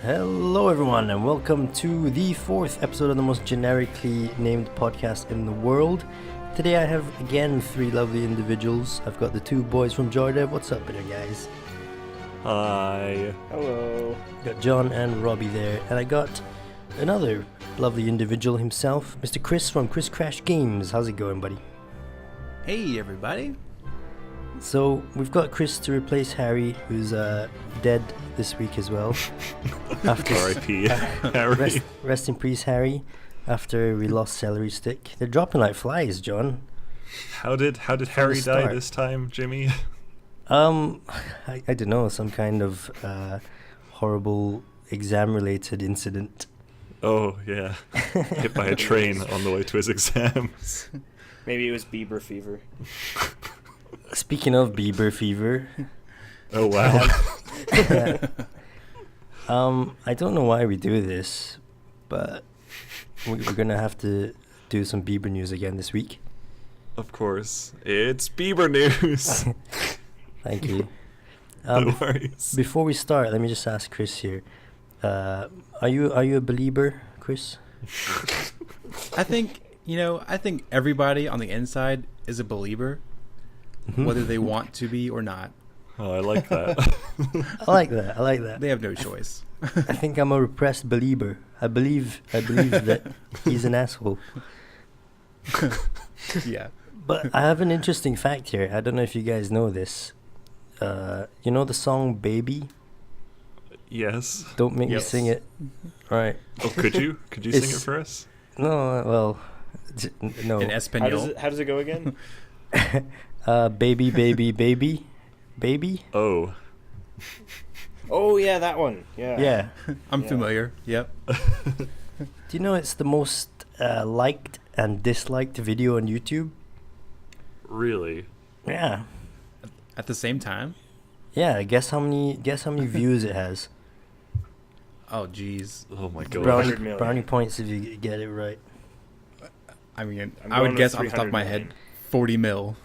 Hello everyone and welcome to the fourth episode of the most generically named podcast in the world. Today I have again three lovely individuals. I've got the two boys from JaRDeV. What's up there, guys? Hi. Hello. Got Jon and Robby there, and I got another lovely individual himself, Mr. Chris from ChrisCrashGames. How's it going, buddy? Hey everybody. So we've got Chris to replace Harry, who's dead this week as well. R.I.P. Harry. Rest in peace, Harry. After we lost Celery Stick, they're dropping like flies, Jon. How did Harry die this time, Jimmy? I don't know, some kind of horrible exam-related incident. Oh yeah, hit by a train on the way to his exams. Maybe it was Bieber fever. Speaking of Bieber fever. Oh wow. Yeah. I don't know why we do this, but we're gonna have to do some Bieber news again this week. Of course, it's Bieber news. Thank you. No worries. Before we start, let me just ask Chris here. Are you a believer, Chris? I think everybody on the inside is a believer, whether they want to be or not. Oh, I like that. I like that. They have no choice. I think I'm a repressed believer. I believe that he's an asshole. Yeah. But I have an interesting fact here. I don't know if you guys know this. You know the song Baby? Yes. Don't make me Yes. sing it. Right. Oh, could you sing it for us? No, well, no. In Espanol. How does it go again? Baby, baby, baby. Baby? Oh. Oh yeah, that one. Yeah. Yeah. I'm Yeah. familiar. Yep. Do you know it's the most liked and disliked video on YouTube? Really? Yeah. At the same time? Yeah, guess how many views it has. Oh jeez. Oh my god. 100 million. Brownie points if you get it right. I mean, I'm I going would with guess off the top of my 300 head, million. 40 mil.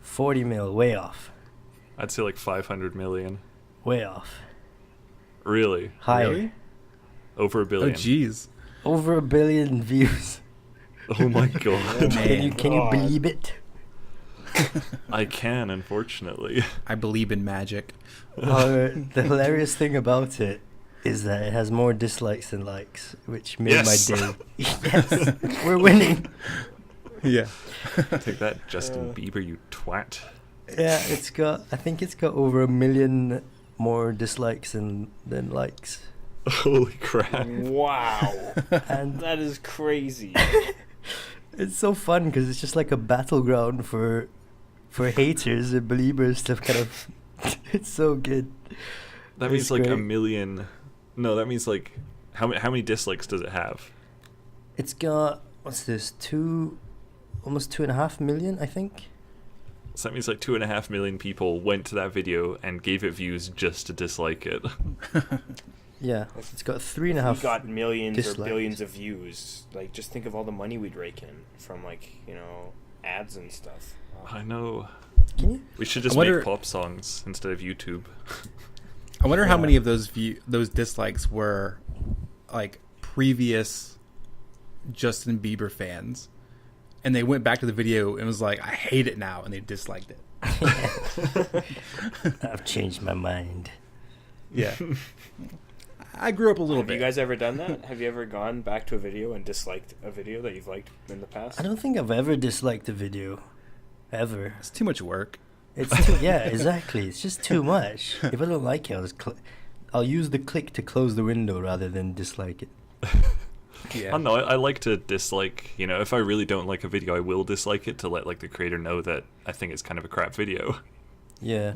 40 mil, way off. I'd say like 500 million. Way off. Really? Higher. Really? Over a Oh billion. jeez. Over 1 billion views. Oh my god. Man. Can you God. believe it? I can, unfortunately. I believe in magic. The hilarious thing about it is that it has more dislikes than likes, which made Yes. my day. Yes, we're winning. Yeah. Take that, Justin Bieber, you twat. Yeah, I think it's got over 1 million more dislikes than likes. Holy crap. Wow. And That is crazy. it's so fun because it's just like a battleground for haters and believers to kind of. It's so good. That It's means like great. 1 million. No, that means like how many dislikes does it have? It's got what's this? Almost 2.5 million, I think. So that means like 2.5 million people went to that video and gave it views just to dislike it. Yeah, it's got We 3.5. got millions dislikes. or billions of views. Like, just think of all the money we'd rake in from ads and stuff. I know. Can you? We should just I wonder- make pop songs instead of YouTube. I wonder how Yeah. many of those dislikes were like previous Justin Bieber fans, and they went back to the video and was like, "I hate it now," and they disliked it. I've changed my mind. Yeah. I grew up a little Have bit. you guys ever done that? Have you ever gone back to a video and disliked a video that you've liked in the past? I don't think I've ever disliked a video, ever. It's too much work. It's yeah, exactly. It's just too much. If I don't like it, I'll use the click to close the window rather than dislike it. Yeah. I don't know. I like to dislike. If I really don't like a video, I will dislike it to let like the creator know that I think it's kind of a crap video. Yeah.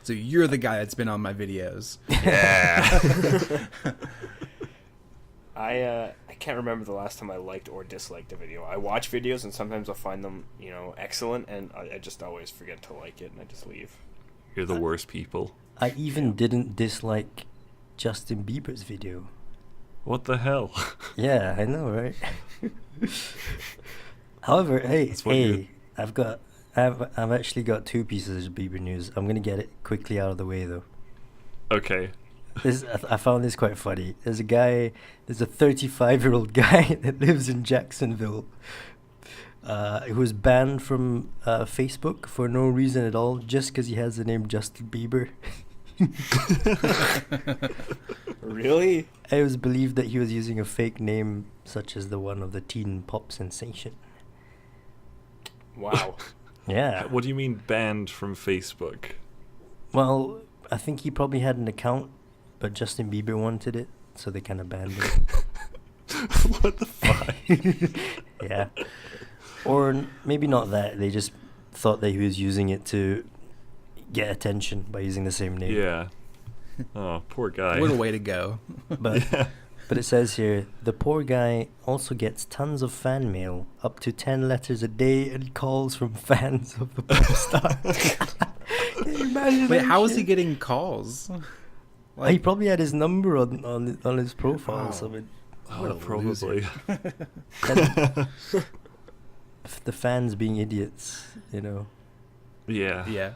So you're the guy that's been on my videos. Yeah. I can't remember the last time I liked or disliked a video. I watch videos and sometimes I'll find them, excellent, and I just always forget to like it and I just leave. You're the worst people. I even didn't dislike Justin Bieber's video. What the hell? Yeah, I know, right? However, That's what you- I've actually got two pieces of Bieber news. I'm gonna get it quickly out of the way though. Okay. I found this quite funny. There's a 35-year-old guy that lives in Jacksonville, who was banned from Facebook for no reason at all, just because he has the name Justin Bieber. Really? It was believed that he was using a fake name, such as the one of the teen pop sensation. Wow. Yeah. What do you mean banned from Facebook? Well, I think he probably had an account, but Justin Bieber wanted it, so they kind of banned him. What the fuck? Yeah. Or maybe not that. They just thought that he was using it to get attention by using the same name. Yeah. Oh, poor guy. What a way to go. But but it says here, the poor guy also gets tons of fan mail, up to 10 letters a day, and calls from fans of the pop star. Can you imagine Wait, that how is he shit? getting calls? He probably had his number on his profile. Oh. So Oh, a probably. the fans being idiots, you know. Yeah. Yeah.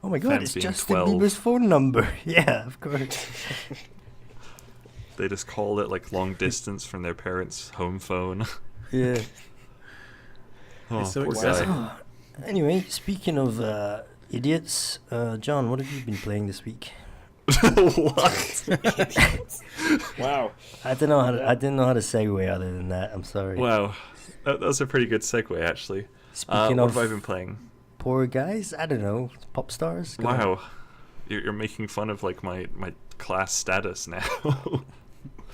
Oh my god, Fans it's being Justin 12. Bieber's phone number. Yeah, of course. They just call it like long distance from their parents' home phone. Yeah. Oh, It's so poor excessive. guy. Anyway, speaking of idiots, John, what have you been playing this week? What? Wow. I didn't know how to segue other than that. I'm sorry. Wow. That was a pretty good segue, actually. Speaking What of have I been playing? poor guys, I don't know, pop stars. Come on. Wow. You're making fun of like my class status now.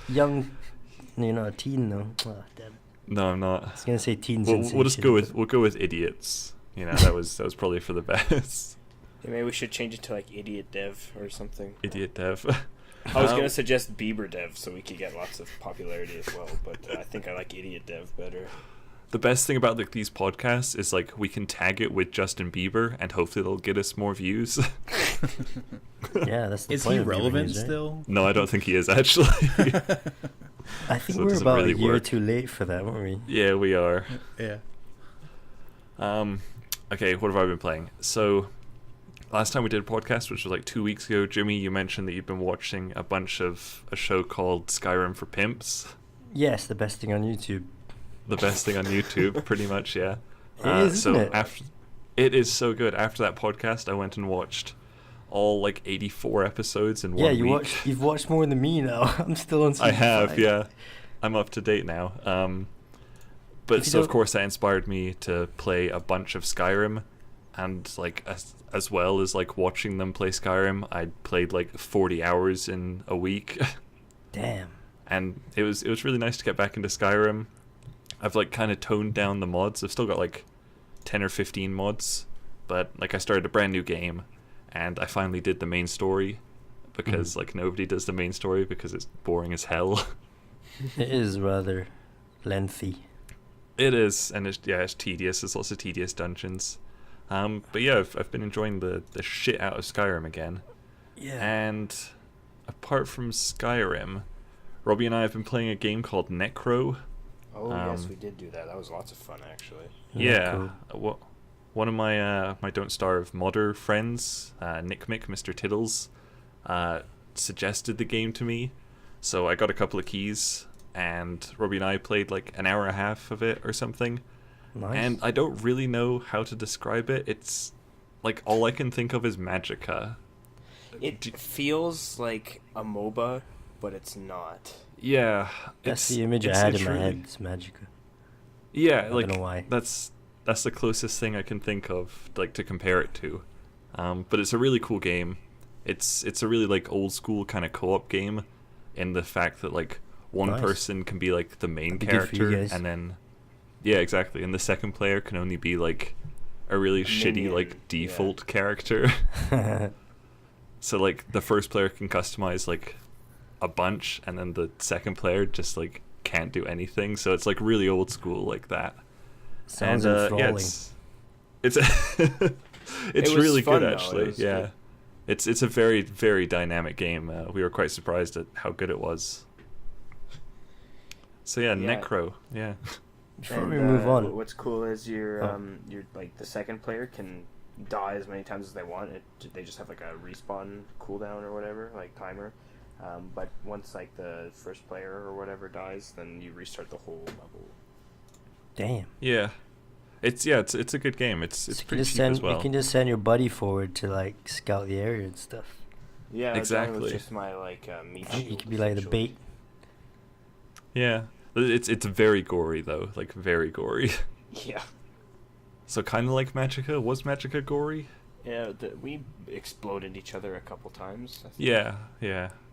Young, you're not a teen though. Oh, damn it. No, I'm I not. was gonna say teen We'll just go sensation, with idiots. You know, that was probably for the best. Yeah, maybe we should change it to like Idiot Dev or something. Idiot dev. I was gonna suggest Bieber Dev so we could get lots of popularity as well, but I think I like Idiot Dev better. The best thing about like these podcasts is like we can tag it with Justin Bieber and hopefully it'll get us more views. Yeah, that's the Is point he of Bieber relevant News, right? still? No, I don't think he is actually. I think So it we're doesn't about really a year work. too late for that, weren't we? Yeah, we are. Yeah. Okay, what have I been playing? So, last time we did a podcast, which was like 2 weeks ago, Jimmy, you mentioned that you've been watching a bunch of a show called Skyrim for Pimps. Yes, the best thing on YouTube. The best thing on YouTube, pretty much, yeah. It is, so isn't it? after it is so good. After that podcast, I went and watched all like 84 episodes in Yeah, one week. you've watched more than me now. I'm still on season I have, 5. yeah. I'm up to date now. But If you so of don't- course that inspired me to play a bunch of Skyrim, and like as well as like watching them play Skyrim, I played like 40 hours in a week. Damn. And it was really nice to get back into Skyrim. I've like kind of toned down the mods. I've still got like 10 or 15 mods, but like I started a brand new game and I finally did the main story because like nobody does the main story because it's boring as hell. It is rather lengthy. It is, and it's tedious. There's lots of tedious dungeons. But yeah, I've been enjoying the shit out of Skyrim again. Yeah. And apart from Skyrim, Robbie and I have been playing a game called Necro. Oh, yes, we did do that. That was lots of fun, actually. Yeah. One of my my Don't Starve modder friends, Nick Mick, Mr. Tiddles, suggested the game to me. So I got a couple of keys, and Robbie and I played like an hour and a half of it or something. Nice. And I don't really know how to describe it. It's like all I can think of is Magicka. It feels like a MOBA, but it's not. Yeah, That's the image I it's- had it's in my really- head. It's Magica. Yeah, I like don't know why. that's the closest thing I can think of, like to compare it to. But it's a really cool game. It's a really like old school kind of co-op game, in the fact that like one Nice. person can be like the main That'd be good for you character, guys. and then yeah, exactly, and the second player can only be like a really shitty minion, like yeah. default character. So like the first player can customize like a bunch, and then the second player just like can't do anything. So it's like really old school like that. Sounds and, enthralling. yeah, it's it's was really fun, good though. actually. It was Yeah, good. it's a very very dynamic game. We were quite surprised at how good it was. So yeah, Yeah. Necro. Yeah. Before And, we move on, what's cool is your Oh. like the second player can die as many times as they want. They just have like a respawn cooldown or whatever, like timer. But once like the first player or whatever dies, then you restart the whole level. Damn. Yeah. It's a good game. It's So pretty cheap as well. You can just send your buddy forward to like scout the area and stuff. Yeah, Exactly. That was just my like meat shield. You could be like the essentially. bait. Yeah. It's very gory though, like very gory. Yeah. So kind of like Magica. Was Magica gory? Yeah, we exploded each other a couple times. I think. Yeah.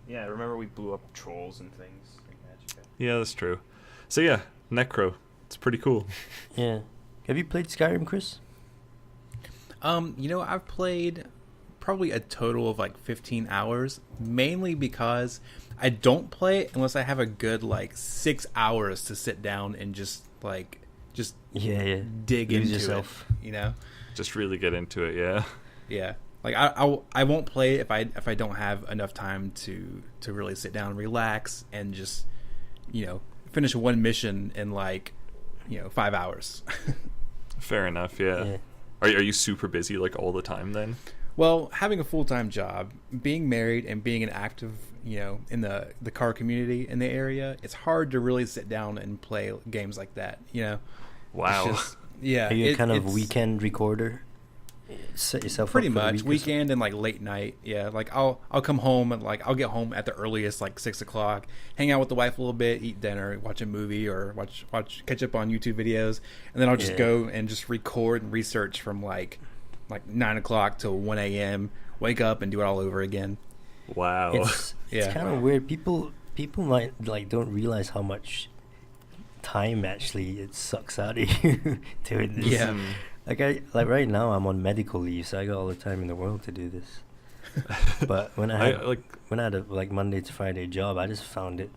Yeah, I remember we blew up trolls and things like Magica. Yeah, that's true. So yeah, Necro. It's pretty cool. Yeah. Have you played Skyrim, Chris? I've played probably a total of like 15 hours, mainly because I don't play it unless I have a good like 6 hours to sit down and just Yeah. dig Lose into yourself. it, Just really get into it, yeah. Yeah. Like I won't play it if I don't have enough time to really sit down and relax and just finish one mission in like 5 hours. Fair enough, yeah. Are you super busy like all the time then? Well, having a full-time job, being married, and being an active, in the car community in the area, it's hard to really sit down and play games like that, Wow. It's just, yeah. Are you a kind of it's weekend recorder? Set yourself pretty up for the much week or weekend and like late night. Yeah, like I'll come home and like I'll get home at the earliest like 6 o'clock, hang out with the wife a little bit, eat dinner, watch a movie or watch catch up on YouTube videos, and then I'll just go and just record and research from like 9 o'clock till 1 a.m. Wake up and do it all over again. Wow. It's kind of weird. People might like don't realize how much time actually it sucks out of you doing this. Yeah. Like right now I'm on medical leave, so I got all the time in the world to do this. But when I had a like Monday to Friday job, I just found it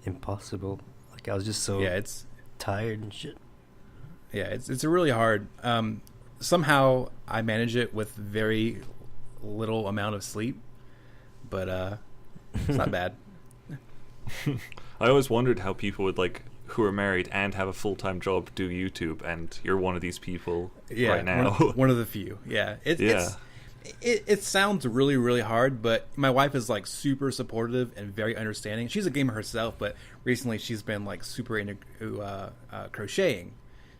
impossible. Like I was just so it's tired and shit. Yeah, it's a really hard. Somehow I manage it with very little amount of sleep, but it's not bad. I always wondered how people would like who are married and have a full-time job do YouTube, and you're one of these people right now. One of the few. Yeah. It sounds really, really hard, but my wife is like super supportive and very understanding. She's a gamer herself, but recently she's been like super into crocheting.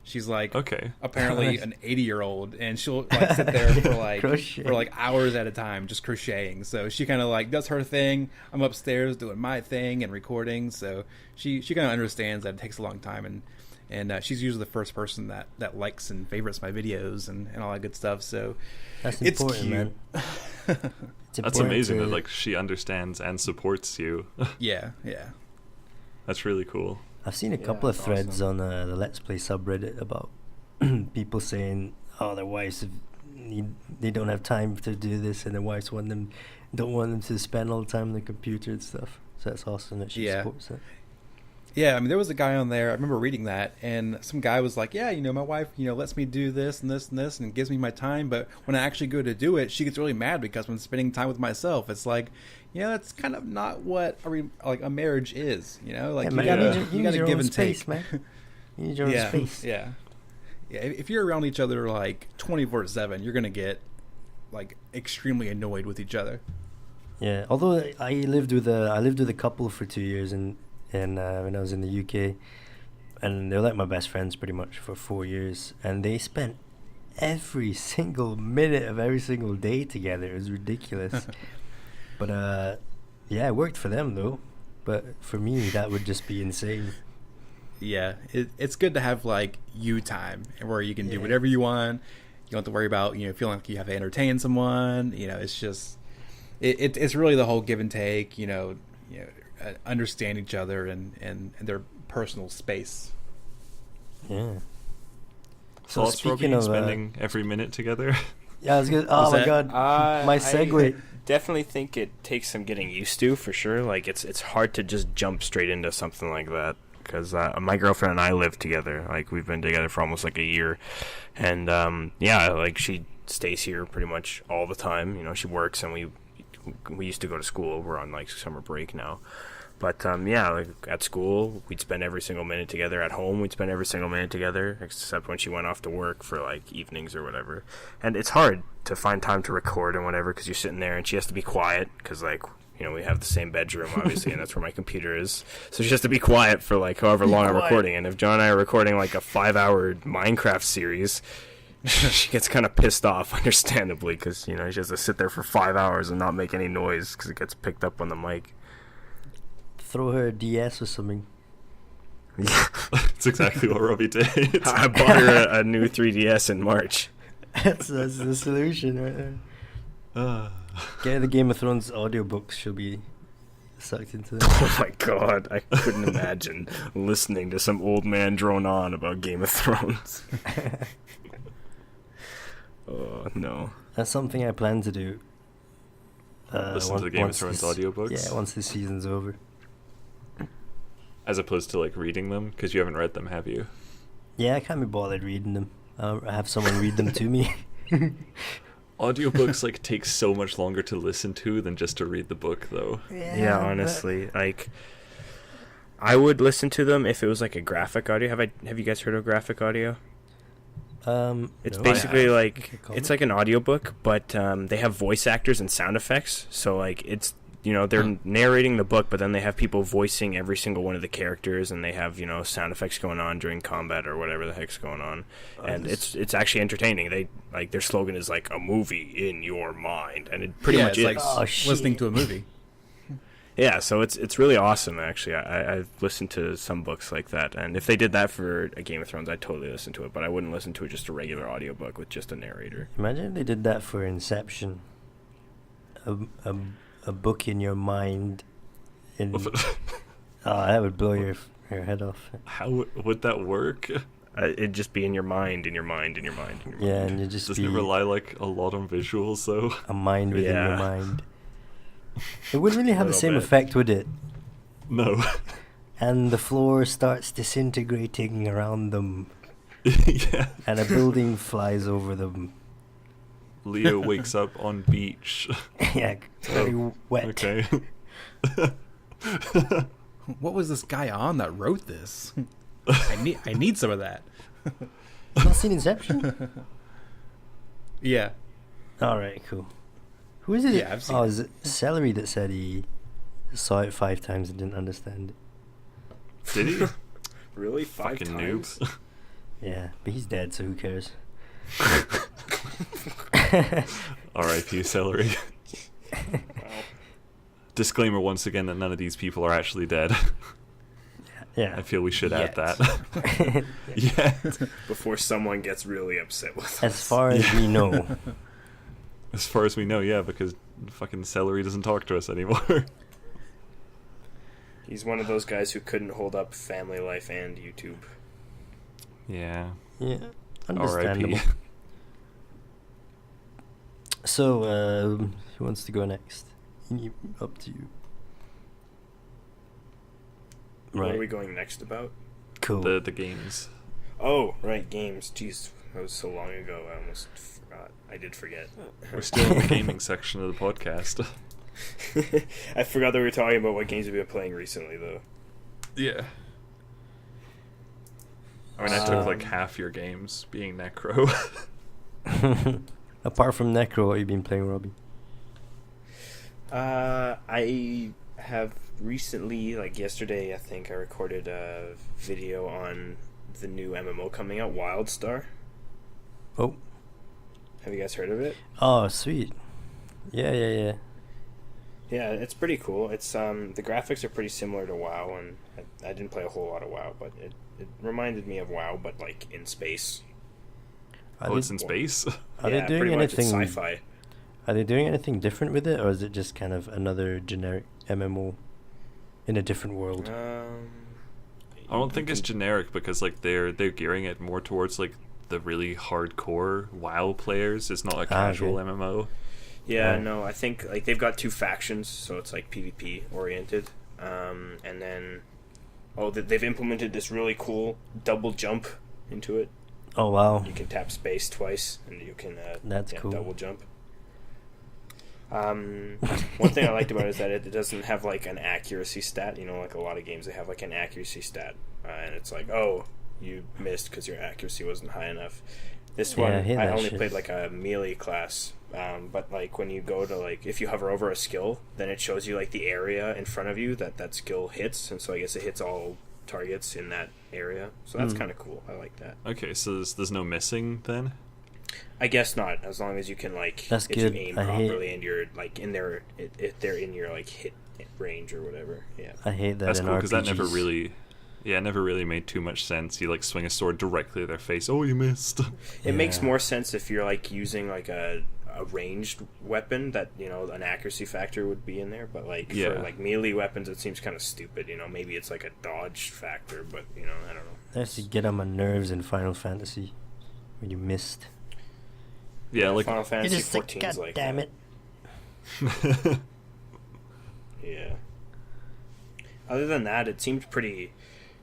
She's like apparently an 80-year-old, and she'll like sit there for like hours at a time just crocheting. So she kind of like does her thing. I'm upstairs doing my thing and recording. So she kind of understands that it takes a long time, and she's usually the first person that likes and favorites my videos and all that good stuff. So That's it's important, cute. man. That's amazing that like she understands and supports you. Yeah. That's really cool. I've seen a couple of threads on the Let's Play subreddit about people saying, "Oh, their wives they don't have time to do this, and their wives don't want them to spend all the time on the computer and stuff." So that's awesome that she supports it. Yeah, I mean, there was a guy on there. I remember reading that, and some guy was like, "Yeah, my wife, lets me do this and this and this, and gives me my time. But when I actually go to do it, she gets really mad because when spending time with myself, it's like, that's kind of not what a marriage is. Like you gotta give and take, man. You need your own space. Yeah. If you're around each other like 24/7, you're gonna get like extremely annoyed with each other. Yeah, although I lived with a couple for 2 years and when I was in the UK, and they were like my best friends pretty much for 4 years, and they spent every single minute of every single day together. It was ridiculous. But it worked for them though. But for me, that would just be insane. Yeah, it's good to have like you time where you can do whatever you want. You don't have to worry about feeling like you have to entertain someone. It's just it's really the whole give and take. Understand each other and their personal space. Yeah. So speaking of spending every minute together. Yeah, I was good. Oh my god, my segue. I definitely think it takes some getting used to, for sure. Like it's hard to just jump straight into something like that, because my girlfriend and I live together. Like we've been together for almost like a year, and like she stays here pretty much all the time. She works, and we used to go to school. We're on like summer break now. But like at school, we'd spend every single minute together. At home, we'd spend every single minute together, except when she went off to work for like evenings or whatever. And it's hard to find time to record and whatever, because you're sitting there and she has to be quiet, because like we have the same bedroom, obviously, and that's where my computer is. So she has to be quiet for like however long I'm recording. And if John and I are recording like a 5-hour Minecraft series, she gets kind of pissed off, understandably, because she has to sit there for 5 hours and not make any noise because it gets picked up on the mic. Throw her a DS or something. Yeah, That's exactly what Robbie did. I bought her a new 3DS in March. That's the solution right there. Get the Game of Thrones audiobooks. She'll be sucked into them. Oh my god, I couldn't imagine listening to some old man drone on about Game of Thrones. Oh, no. That's something I plan to do. Listen to the Game of Thrones audiobooks? Yeah, once the season's over. As opposed to like reading them, because you haven't read them, have you? Yeah, I can't be bothered reading them. I have someone read them to me. Audiobooks like take so much longer to listen to than just to read the book, though. Yeah, honestly, like I would listen to them if it was like a graphic audio. Have you guys heard of graphic audio? It's No. basically like Okay, it's like an audiobook, but they have voice actors and sound effects. So like it's they're narrating the book, but then they have people voicing every single one of the characters, and they have sound effects going on during combat or whatever the heck's going on. And it's actually entertaining. They like their slogan is like a movie in your mind, and it pretty much is. Like listening to a movie. Yeah, so it's really awesome, actually. I've listened to some books like that, and if they did that for a Game of Thrones, I'd totally listen to it, but I wouldn't listen to just a regular audiobook with just a narrator. Imagine if they did that for Inception. A book in your mind. That would blow your head off. How would that work? It'd just be in your mind, in your mind, in your mind. In your mind. Yeah, and you just Doesn't be it rely like a lot on visuals, though? a mind within your Yeah. mind. It wouldn't really have the Little same bit. effect, would it? No. And the floor starts disintegrating around them, Yeah. and a building flies over them. Leo wakes up on beach. Yeah, very wet. Okay. What was this guy on that wrote this? I need some of that. Not seen Inception? Yeah. All right, cool. Who is it? Yeah, I've seen Oh, it. is it Celery that said he saw it 5 times and didn't understand it? Did he? Really? 5 Fucking times? noob. Yeah, but he's dead, so who cares? R.I.P. Celery. Disclaimer once again that none of these people are actually dead. Yeah. I feel we should add Yet. that. Yeah. Before someone gets really upset with us. As far as we know. As far as we know, yeah, because fucking Celery doesn't talk to us anymore. He's one of those guys who couldn't hold up family life and YouTube. Yeah. Yeah, understandable. R.I.P. So, who wants to go next? Up to you. What are we Right, going next about? cool. The games. Oh, right, games. Jeez, that was so long ago, I almost forgot. I did forget. We're still in the gaming section of the podcast. I forgot that we were talking about what games we've been playing recently, though. Yeah. I mean, I took like half your games being Necro. Apart from Necro, what have you been playing, Robbie? I have recently, like yesterday, I think I recorded a video on the new MMO coming out, WildStar. Oh. Have you guys heard of it? Oh, sweet. Yeah. Yeah, it's pretty cool. It's the graphics are pretty similar to WoW, and I didn't play a whole lot of WoW, but it reminded me of WoW, but like in space. Oh, it's in space? Are Yeah, they doing pretty much anything? it's sci-fi. Are they doing anything different with it, or is it just kind of another generic MMO in a different world? I don't think it's generic because like they're gearing it more towards like the really hardcore WoW players. It's not a casual okay. MMO. Yeah, Right. no, I think like they've got 2 factions, so it's like PvP oriented, and then they've implemented this really cool double jump into it. Oh wow, You can tap space twice, and you can That's cool. double jump. One thing I liked about it is that it doesn't have like an accuracy stat. You know, like a lot of games, they have like an accuracy stat, and it's like, oh, you missed because your accuracy wasn't high enough. This Yeah, one, I hate I that only shit. played like a melee class, But like when you go to like if you hover over a skill, then it shows you like the area in front of you that skill hits, and so I guess it hits all targets in that area. So that's kind of cool. I like that. Okay, so there's no missing then? I guess not, as long as you can like That's if good. you aim I properly and you're like in there, if they're in your like hit range or whatever. Yeah, I hate that That's in cool because that never RPGs. really, it never really made too much sense. You like swing a sword directly at their face. Oh, you missed. it makes Yeah. more sense if you're like using like a ranged weapon that an accuracy factor would be in there, but like for like melee weapons it seems kind of stupid. Maybe it's like a dodge factor, but I don't know. That used to get on my nerves in Final Fantasy when you missed. Yeah, like Final Fantasy You're just like, 14 God is like damn that. it. Yeah. Other than that, it seemed pretty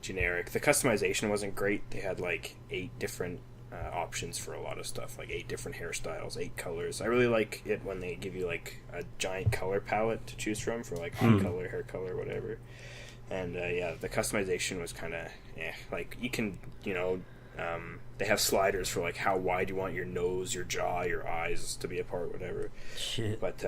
generic. The customization wasn't great. They had like 8 different options for a lot of stuff, like 8 different hairstyles, 8 colors. I really like it when they give you like a giant color palette to choose from for like eye color, hair color, whatever. And yeah, the customization was kind of like you can they have sliders for like how wide you want your nose, your jaw, your eyes to be apart, whatever. Shit. But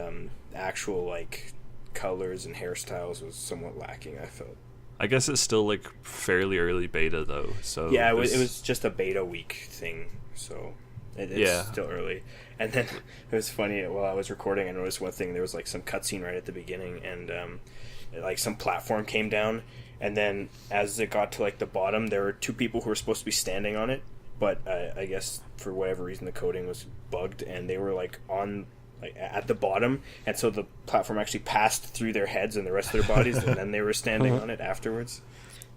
actual like colors and hairstyles was somewhat lacking, I felt. I guess it's still like fairly early beta though. So Yeah, it was just a beta week thing, so it's still early. And then it was funny, while I was recording, I noticed one thing. There was like some cutscene right at the beginning, and like some platform came down, and then as it got to like the bottom, there were 2 people who were supposed to be standing on it, but I guess for whatever reason the coding was bugged, and they were like on like at the bottom, and so the platform actually passed through their heads and the rest of their bodies, and then they were standing on it afterwards.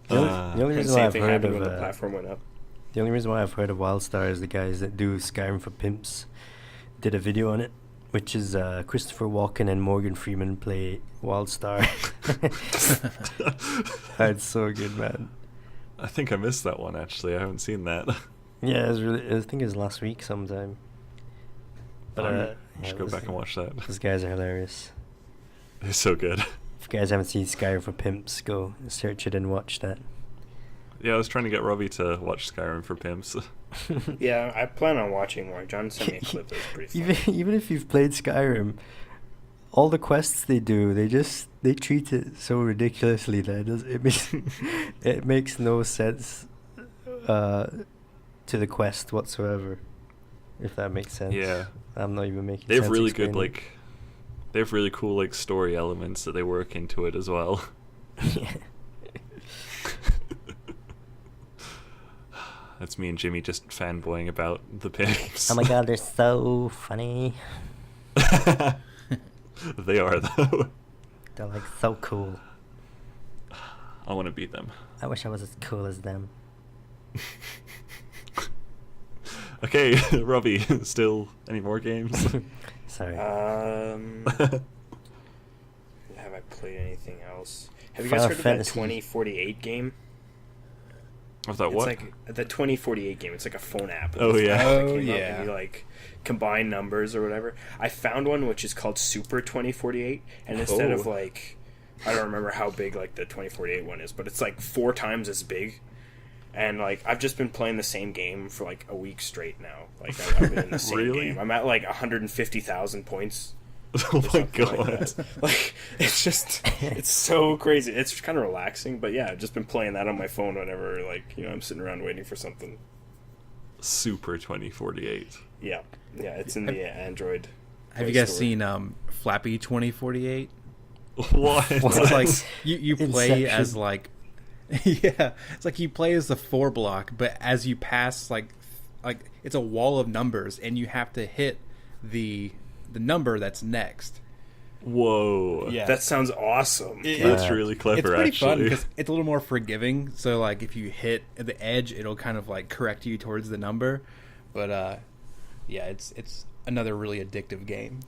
The only And reason why same I've thing heard happened of when the platform went up. the only reason why I've heard of WildStar is the guys that do Skyrim for Pimps did a video on it, which is Christopher Walken and Morgan Freeman play WildStar. That's so good, man. I think I missed that one actually. I haven't seen that. Yeah, it was really. I think it was last week sometime. But I should go back and watch that. Those guys are hilarious. It's so good. If you guys haven't seen Skyrim for Pimps, go search it and watch that. Yeah, I was trying to get Robbie to watch Skyrim for Pimps. Yeah, I plan on watching more. John sent me a clip that was pretty fun. Even if you've played Skyrim, all the quests they do, they treat it so ridiculously that it makes no sense to the quest whatsoever. If that makes sense. Yeah. I'm not even making. They have sense really good explaining. they have really cool like story elements that they work into it as well. Yeah. That's me and Jimmy just fanboying about the Pimps. Oh my god, they're so funny. They are though. They're like so cool. I want to beat them. I wish I was as cool as them. Okay, Robbie, still any more games? Sorry. Have I played anything else? Have you guys Final heard of Fantasy. that 2048 game? I thought It's what? like the 2048 game. It's like a phone app. Oh, yeah. That Oh, came out, yeah. And you like combine numbers or whatever. I found one which is called Super 2048, and instead of Oh. like, I don't remember how big like the 2048 one is, but it's like 4 times as big. And like I've just been playing the same game for like a week straight now. Like I've been in the same Really? game. I'm at like 150,000 points. Oh or my something like god. that. Like it's just it's so crazy. It's kind of relaxing, but yeah, I've just been playing that on my phone whenever like I'm sitting around waiting for something. Super 2048. Yeah, it's in the Android. Have you Play guys Store. seen Flappy 2048? What? It's like you play Inception. as like yeah, it's like you play as the 4 block, but as you pass like it's a wall of numbers, and you have to hit the number that's next. Whoa. Yeah. That sounds awesome. That's really clever, It's pretty fun actually. because it's a little more forgiving. So like if you hit at the edge, it'll kind of like correct you towards the number. But yeah, it's another really addictive game.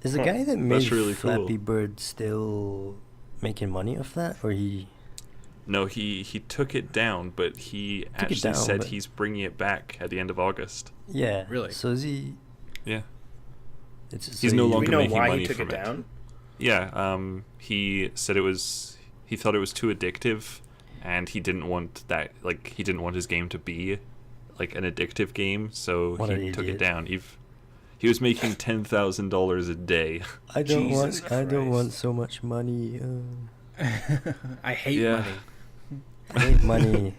Is the guy that made really cool. Flappy Bird still making money off that, or he? No, he took it down, but he it actually down, said but- he's bringing it back at the end of August. Yeah. Really? So is he? Yeah. It's He's no Do we longer know making why money he took from it it. down? Yeah, he said he thought it was too addictive, and he didn't want his game to be like an addictive game, so What an he took it idiot. down. he was making $10,000 a day. I don't Jesus want so much money. I hate Yeah. money. I hate money.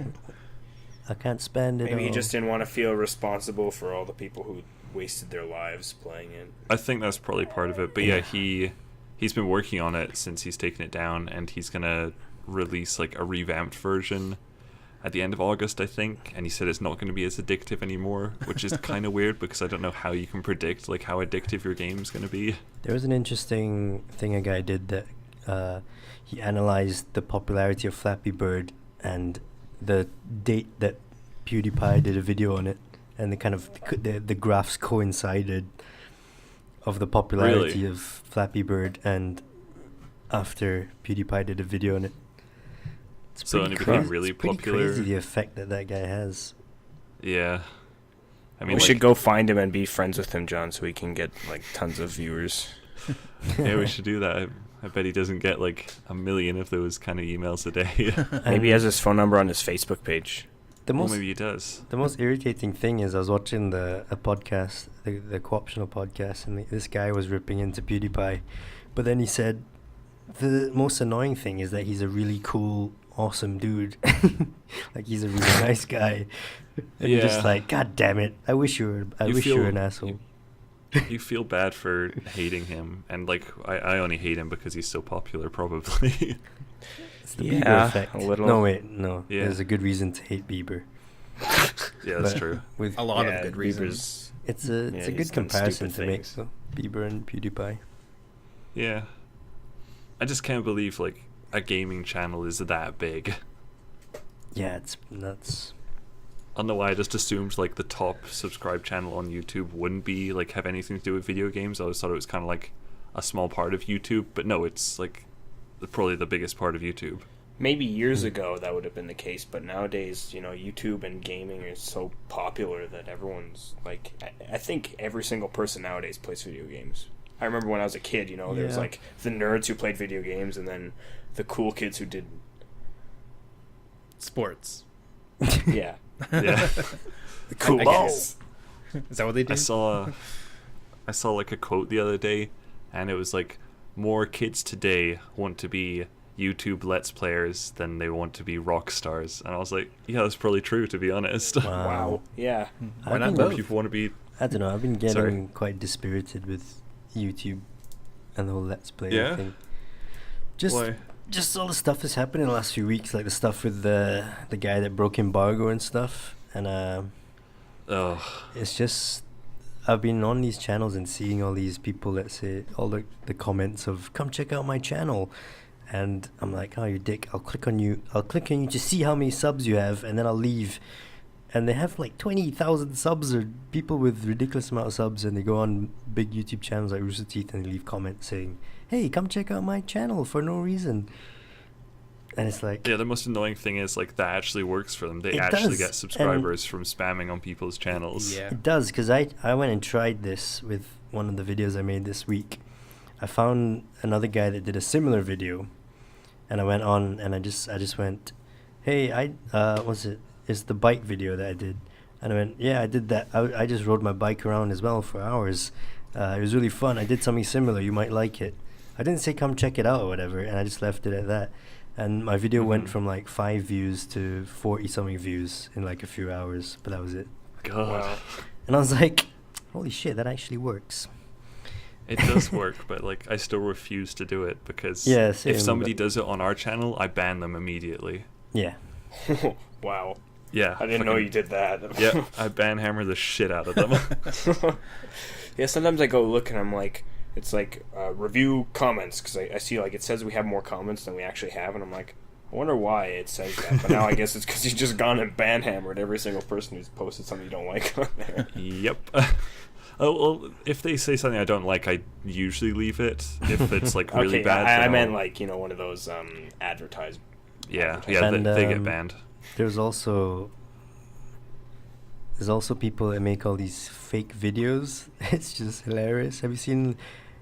I can't spend it Maybe he all. just didn't want to feel responsible for all the people who wasted their lives playing it. I think that's probably part of it. But yeah, he's been working on it since he's taken it down, and he's gonna release like a revamped version at the end of August, I think. And he said it's not going to be as addictive anymore, which is kind of weird because I don't know how you can predict like how addictive your game's going to be. There was an interesting thing a guy did that he analyzed the popularity of Flappy Bird and the date that PewDiePie did a video on it, and the graphs coincided of the popularity Really? of Flappy Bird and after PewDiePie did a video on it. It's So pretty it became crazy. really It's pretty popular. crazy the effect that guy has. Yeah. I mean, We like, should go find him and be friends with him, John, so we can get like tons of viewers. yeah, we should do that. I bet he doesn't get like 1 million of those kind of emails a day. Maybe he has his phone number on his Facebook page. The Well, most maybe he does. The most irritating thing is I was watching a podcast, the Co-optional podcast, and this guy was ripping into PewDiePie, but then he said the most annoying thing is that he's a really cool, awesome dude. Like he's a really nice guy. And you're just Yeah. like, God damn it! I wish you were an asshole. You feel bad for hating him, and like I only hate him because he's so popular, probably. It's the Yeah, Bieber effect. a little. No, wait, no. Yeah. There's a good reason to hate Bieber. Yeah, that's But true. With A lot Yeah, of good reasons. it's a Yeah, good he's done comparison stupid to make, things. though. Bieber and PewDiePie. Yeah. I just can't believe like a gaming channel is that big. Yeah, it's nuts. I don't know why I just assumed like the top subscribed channel on YouTube wouldn't be like have anything to do with video games. I always thought it was kind of like a small part of YouTube, but no, it's like probably the biggest part of YouTube. Maybe years ago that would have been the case, but nowadays, YouTube and gaming is so popular that everyone's like, I think every single person nowadays plays video games. I remember when I was a kid, there was Yeah. like the nerds who played video games and then the cool kids who didn't. Sports. Yeah. Yeah. The cool I kids. guess. Is that what they do? I saw like a quote the other day, and it was like, more kids today want to be YouTube Let's Players than they want to be rock stars. And I was like, yeah, that's probably true, to be honest. Wow. Yeah. Why I've not been- More both? people want to be. I don't know. I've been getting Sorry. quite dispirited with YouTube and the whole Let's Play Yeah? thing. Why? Just all the stuff that's happened in the last few weeks, like the stuff with the guy that broke embargo and stuff. And Oh, it's just I've been on these channels and seeing all these people that say all the comments of "come check out my channel," and I'm like, "Oh, you dick! I'll click on you to see how many subs you have, and then I'll leave." And they have like 20,000 subs or people with ridiculous amount of subs, and they go on big YouTube channels like Rooster Teeth and they leave comments saying, "Hey, come check out my channel for no reason." And it's like, yeah, the most annoying thing is like that actually works for them. They It actually does, get and- subscribers from spamming on people's channels. Yeah. it does, because I went and tried this with one of the videos I made this week. I found another guy that did a similar video, and I went on and I just went, "Hey, what's it? It's the bike video that I did." And I went, "Yeah, I did that. I just rode my bike around as well for hours. It was really fun. I did something similar. You might like it." I didn't say come check it out or whatever, and I just left it at that. And my video went Mhm. from like 5 views to 40 something views in like a few hours, but that was it. God, Wow. And I was like, holy shit, that actually works. it does work, but like I still refuse to do it because Yeah, same, if somebody but- does it on our channel, I ban them immediately. Yeah. Wow. Yeah, I didn't know fucking- you did that. Yeah, I ban hammer the shit out of them. Yeah, sometimes I go look and I'm like, it's like review comments because I see like it says we have more comments than we actually have, and I'm like, I wonder why it says that. But now I guess it's because you've just gone and banhammered every single person who's posted something you don't like on there. Yep. Oh well, if they say something I don't like, I usually leave it. If it's like really Okay, bad, I then meant I'll- like one of those advertised. yeah, And, they get banned. There's also people that make all these fake videos. It's just hilarious. Have you seen?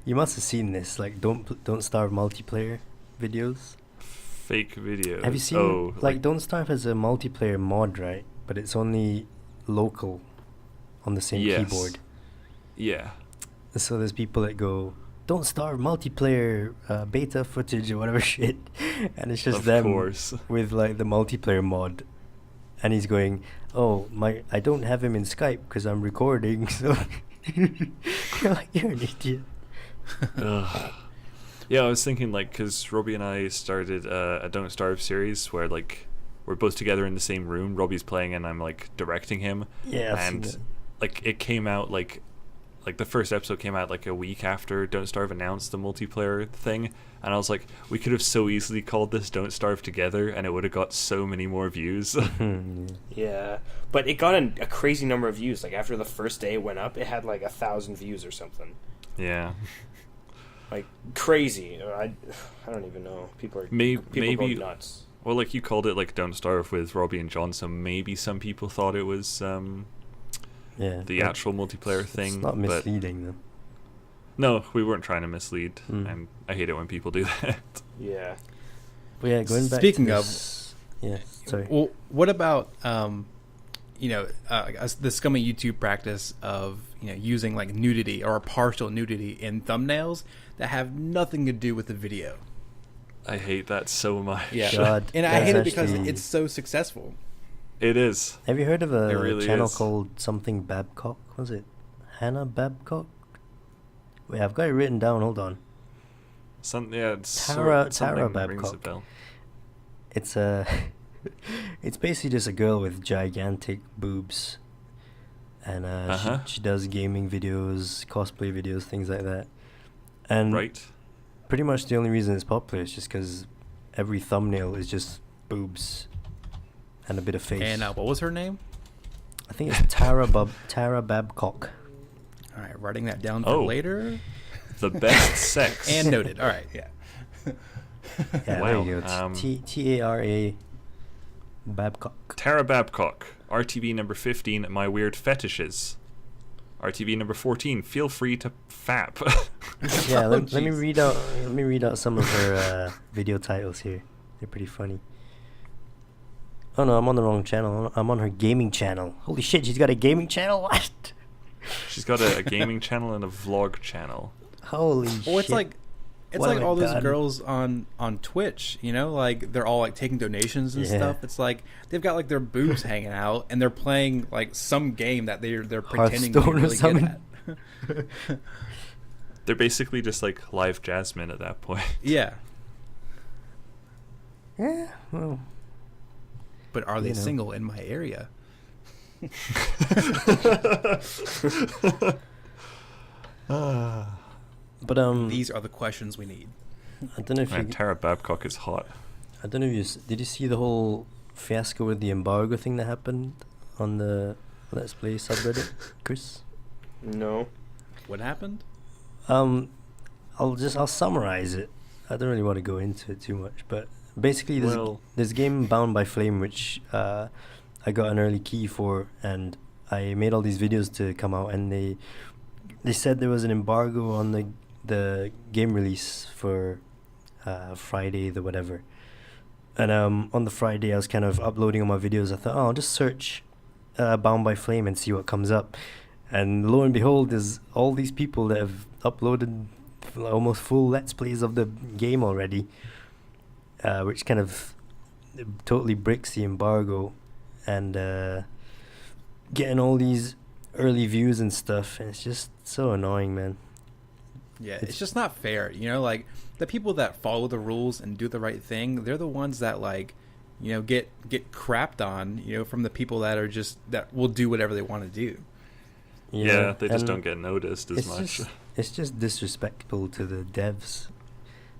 You must have seen this. Like don't starve multiplayer videos. Fake videos. Have you seen? Oh, like Don't Starve has a multiplayer mod, right? But it's only local on the same Yes. keyboard. Yeah. So there's people that go, "Don't Starve multiplayer beta footage or whatever shit," and it's just Of them course. with like the multiplayer mod, and he's going, "Oh I don't have him in Skype because I'm recording." So you're like, you're an idiot. Ugh. Yeah, I was thinking, like, because Robbie and I started a Don't Starve series where, like, we're both together in the same room. Robbie's playing and I'm, like, directing him. Yeah, I've seen and that. like it came out like the first episode came out like a week after Don't Starve announced the multiplayer thing, and I was like, we could have so easily called this Don't Starve Together and it would have got so many more views. Yeah, but it got a crazy number of views. Like after the first day it went up, it had like 1,000 views or something. Yeah. Like crazy. I don't even know. People Maybe go nuts. Well, like, you called it like Don't Starve with Robbie and John, so maybe some people thought it was Yeah, the actual multiplayer thing. It's not but misleading though. no, we weren't trying to mislead, Mm. and I hate it when people do that. Yeah. But yeah, going back. Speaking to of- this, yeah, sorry. Well, what about the scummy YouTube practice of using like nudity or partial nudity in thumbnails that have nothing to do with the video? I hate that so much. Yeah, God, and I that's hate it because actually- it's so successful. It is. Have you heard of a It really channel is. called something Babcock? Was it Hannah Babcock? Wait, I've got it written down. Hold on. It's Tara something rings a Babcock. bell. It's it's basically just a girl with gigantic boobs, and Uh-huh. she does gaming videos, cosplay videos, things like that. And Right? pretty much the only reason it's popular is just because every thumbnail is just boobs and a bit of face. And what was her name? I think it's Tara Babcock. All right, writing that down for Oh. later. The best sex. And noted. All right, yeah. Yeah, there Wow, you go. um, Tara Babcock. Tara Babcock. RTV number 15, My Weird Fetishes. RTV number 14, Feel Free to Fap. Yeah, Oh, let me jeez. read out some of her video titles here. They're pretty funny. Oh no, I'm on the wrong channel. I'm on her gaming channel. Holy shit, she's got a gaming channel? What? She's got a gaming channel and a vlog channel. Holy shit. Well, it's like What have I all those done? girls on Twitch, like they're all like taking donations and Yeah. stuff. It's like they've got like their boobs hanging out and they're playing like some game that they're pretending to be Hearthstone or really good something. at. They're basically just like live Jasmine at that point. Yeah, Yeah, well. but are they You know. single in my area? But These are the questions we need. I don't know if Man, you Tara Babcock is hot. I don't know if you did you see the whole fiasco with the embargo thing that happened on the Let's Play subreddit, Chris? No. What happened? I'll summarize it. I don't really want to go into it too much, but basically there's a game Bound by Flame which I got an early key for, and I made all these videos to come out, and they said there was an embargo on the game release for Friday the whatever. And on the Friday I was kind of uploading all my videos. I thought, I'll just search Bound by Flame and see what comes up. And lo and behold, there's all these people that have uploaded almost full Let's Plays of the game already, which kind of totally breaks the embargo, and getting all these early views and stuff, and it's just so annoying, man. Yeah, it's just not fair. Like the people that follow the rules and do the right thing, they're the ones that get crapped on, from the people that will do whatever they want to do. Yeah, they just and don't get noticed as much. It's just disrespectful to the devs,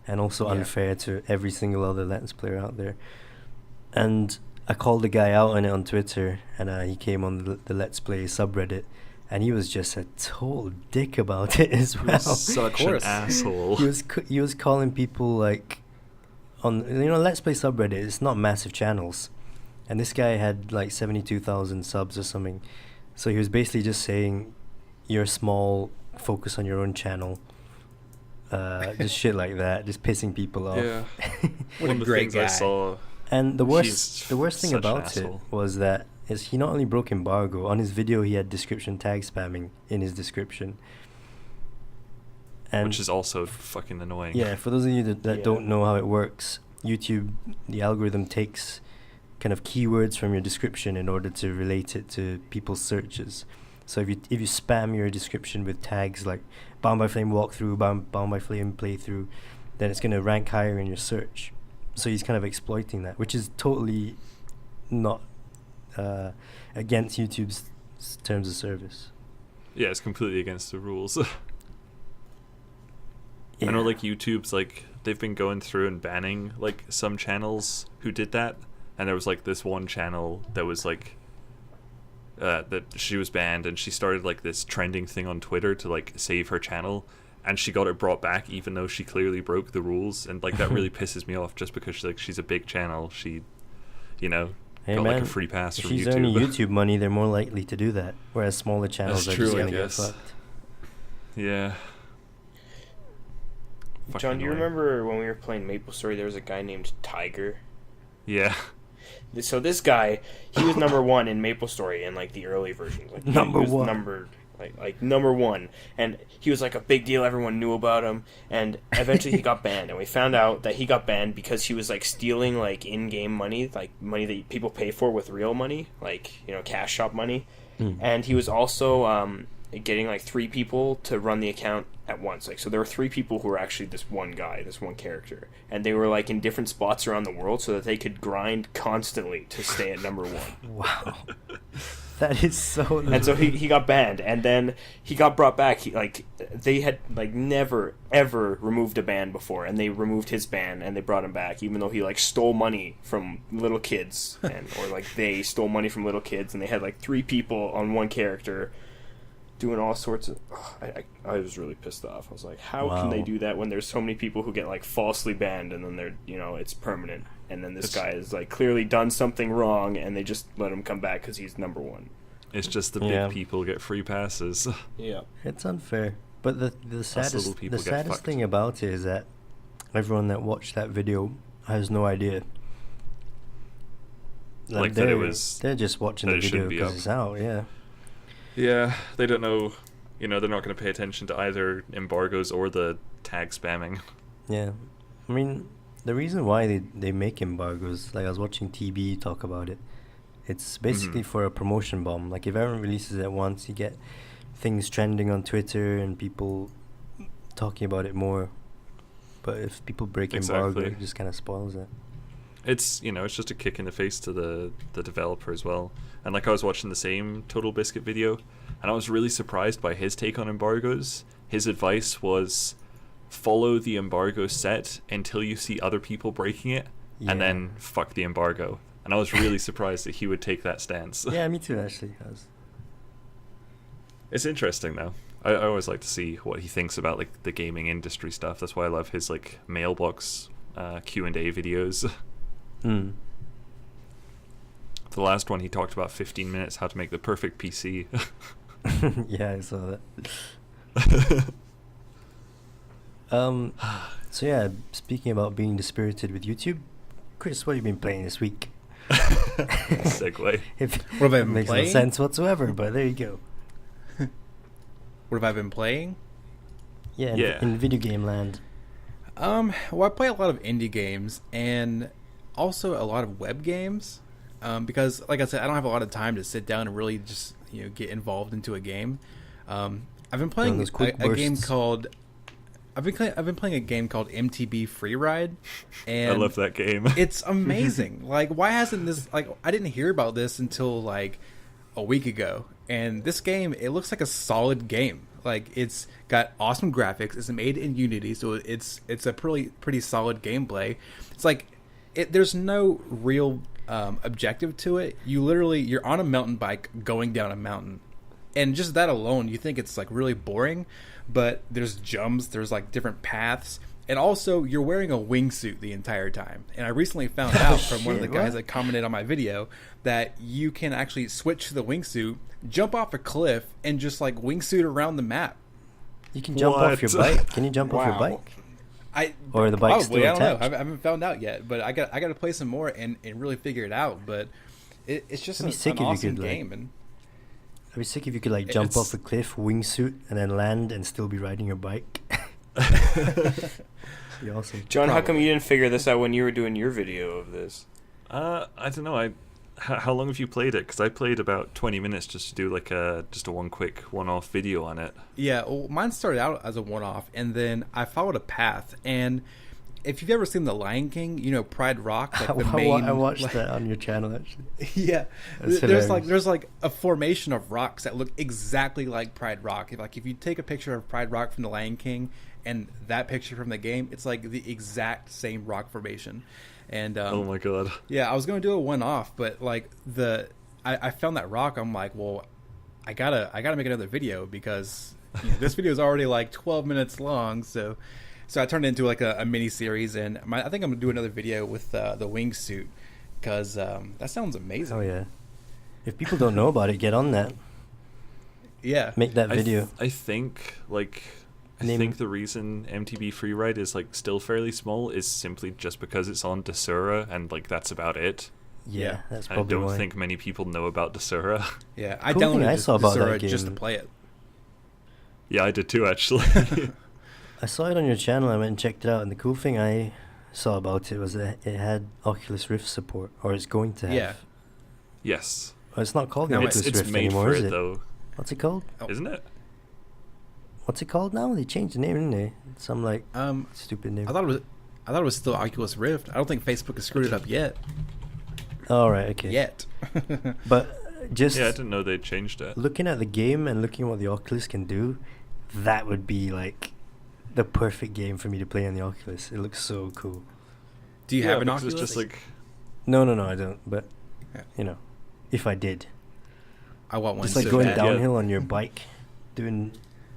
and also Yeah. unfair to every single other Let's Player out there. And I called the guy out on it on Twitter, and he came on the Let's Play subreddit, and he was just a total dick about it as well. Such an course. asshole. He was calling people like on Let's Play subreddit. It's not massive channels, and this guy had like 72,000 subs or something. So he was basically just saying, "You're small. Focus on your own channel." Just shit like that, just pissing people off. Yeah. What One a of the great things I guy. saw. And the He's worst thing such an about it asshole. was that is he not only broke embargo on his video, he had description tag spamming in his description, And which is also fucking annoying. yeah, for those of you that don't know how it works, YouTube, the algorithm takes kind of keywords from your description in order to relate it to people's searches. So if you spam your description with tags like Bound by Flame walkthrough, Bound by Flame playthrough, then it's going to rank higher in your search. So he's kind of exploiting that, which is totally not against YouTube's terms of service. Yeah, it's completely against the rules. Yeah. I know, like, YouTube's, like, they've been going through and banning, like, some channels who did that. And there was, like, this one channel that was, like, that she was banned, and she started, like, this trending thing on Twitter to, like, save her channel. And she got it brought back even though she clearly broke the rules. And, like, that really pisses me off just because, she's a big channel. She, you know, got, like, a free pass from YouTube. If she's earning YouTube money, they're more likely to do that. Whereas smaller channels That's are just true, going to I get guess. fucked. Yeah. John, do you annoying. remember when we were playing MapleStory, there was a guy named Tiger? Yeah. So this guy, he was number one in MapleStory in, like, the early versions. Like, Number he was one. Number one. And he was, like, a big deal. Everyone knew about him. And eventually he got banned. And we found out that he got banned because he was, like, stealing, like, in-game money, like, money that people pay for with real money, like, you know, cash shop money. And he was also getting, like, 3 people to run the account at once. Like, so there were 3 people who were actually this one guy, this one character, and they were, like, in different spots around the world so that they could grind constantly to stay at number 1. Wow. That is so... And so he got banned, and then he got brought back. They had, like, never, ever removed a ban before, and they removed his ban, and they brought him back, even though he, like, stole money from little kids, or, like, they stole money from little kids, and they had, like, 3 people on one character doing all sorts of... I was really pissed off. I was like, how can they do that when there's so many people who get, like, falsely banned, and then they're, you know, it's permanent, and then this guy has, like, clearly done something wrong, and they just let him come back because he's number 1. It's just the big people get free passes. Yeah. It's unfair. But the saddest fucked. thing about it is that everyone that watched that video has no idea. Like that it was... They're just watching the video because it's out, yeah. Yeah, they don't know, you know, they're not going to pay attention to either embargoes or the tag spamming. Yeah. I mean, the reason why they make embargoes, like I was watching TB talk about it, it's basically for a promotion bomb. Like if everyone releases it once, you get things trending on Twitter and people talking about it more. But if people break embargo, it just kind of spoils it. It's, you know, it's just a kick in the face to the developer as well. And like I was watching the same Total Biscuit video, and I was really surprised by his take on embargoes. His advice was follow the embargo set until you see other people breaking it, and then fuck the embargo. And I was really surprised that he would take that stance. Yeah, me too, actually. It's interesting, though. I always like to see what he thinks about like the gaming industry stuff. That's why I love his like mailbox Q&A videos. Mm. The last one he talked about 15 minutes how to make the perfect PC. Yeah, I saw that. So yeah, speaking about being dispirited with YouTube, Chris, what have you been playing this week? Segue. What have I It been makes playing? no sense whatsoever, but there you go. What have I been playing? Yeah, Yeah. in video game land. Well, I play a lot of indie games and also a lot of web games. Because, like I said, I don't have a lot of time to sit down and really just get involved into a game. I've been playing those quick a game bursts. called. I've been playing a game called MTB Free Ride, and I love that game. It's amazing. Like, why hasn't this? Like, I didn't hear about this until like a week ago. And this game, it looks like a solid game. Like, it's got awesome graphics. It's made in Unity, so it's a pretty solid gameplay. It's like there's no real objective to it. You're on a mountain bike going down a mountain, and just that alone, you think it's like really boring. But there's jumps, there's like different paths, and also you're wearing a wingsuit the entire time. And I recently found out from one of the guys that commented on my video that you can actually switch to the wingsuit, jump off a cliff, and just like wingsuit around the map. You can jump off your bike. Can you jump off your Wow. bike? Or the bike's Probably, still I don't know. attached? I haven't found out yet, but I got to play some more and really figure it out. But it's just It'd be sick an if you awesome could, like, game. And I'd be sick if you could like jump It's- off a cliff, wingsuit, and then land and still be riding your bike. Be awesome. John, how come you didn't figure this out when you were doing your video of this? I don't know. How long have you played it? Because I played about 20 minutes just to do like just a quick one-off video on it. Yeah, well, mine started out as a one-off, and then I followed a path. And if you've ever seen The Lion King, you know Pride Rock, like the main. I watched that on your channel actually. Yeah, That's there's hilarious. like a formation of rocks that look exactly like Pride Rock. If you take a picture of Pride Rock from The Lion King and that picture from the game, it's like the exact same rock formation. And Oh my god. yeah, I was going to do a one-off, but like I found that rock. I'm like, well, I gotta make another video because this video is already like 12 minutes long. So I turned it into like a mini series, and I think I'm gonna do another video with the wingsuit because that sounds amazing. Oh yeah. If people don't know about it, get on that. Yeah, Make that video. I think the reason MTB Freeride is like still fairly small is simply just because it's on Desura, and like that's about it. Yeah, that's I probably don't why. think many people know about Desura. yeah. I Cool thing downloaded I saw about that Desura just to game- play it. Yeah, I did too, actually. I saw it on your channel. I went and checked it out, and the cool thing I saw about it was that it had Oculus Rift support, or it's going to have. Yeah. Yes. Well, it's not called the No, Oculus It's Rift made anymore, for is it, it? though. What's it called? Oh. Isn't it? What's it called now? They changed the name, didn't they? Some like stupid name. I thought it was still Oculus Rift. I don't think Facebook has screwed it up yet. All right, okay. Yet. But just Yeah, I didn't know they'd changed it. looking at the game and looking at what the Oculus can do, that would be like the perfect game for me to play on the Oculus. It looks so cool. Do you have an because Oculus? It's just like No, I don't. But Yeah. if I did, I want one. just like so going bad. downhill on your bike, doing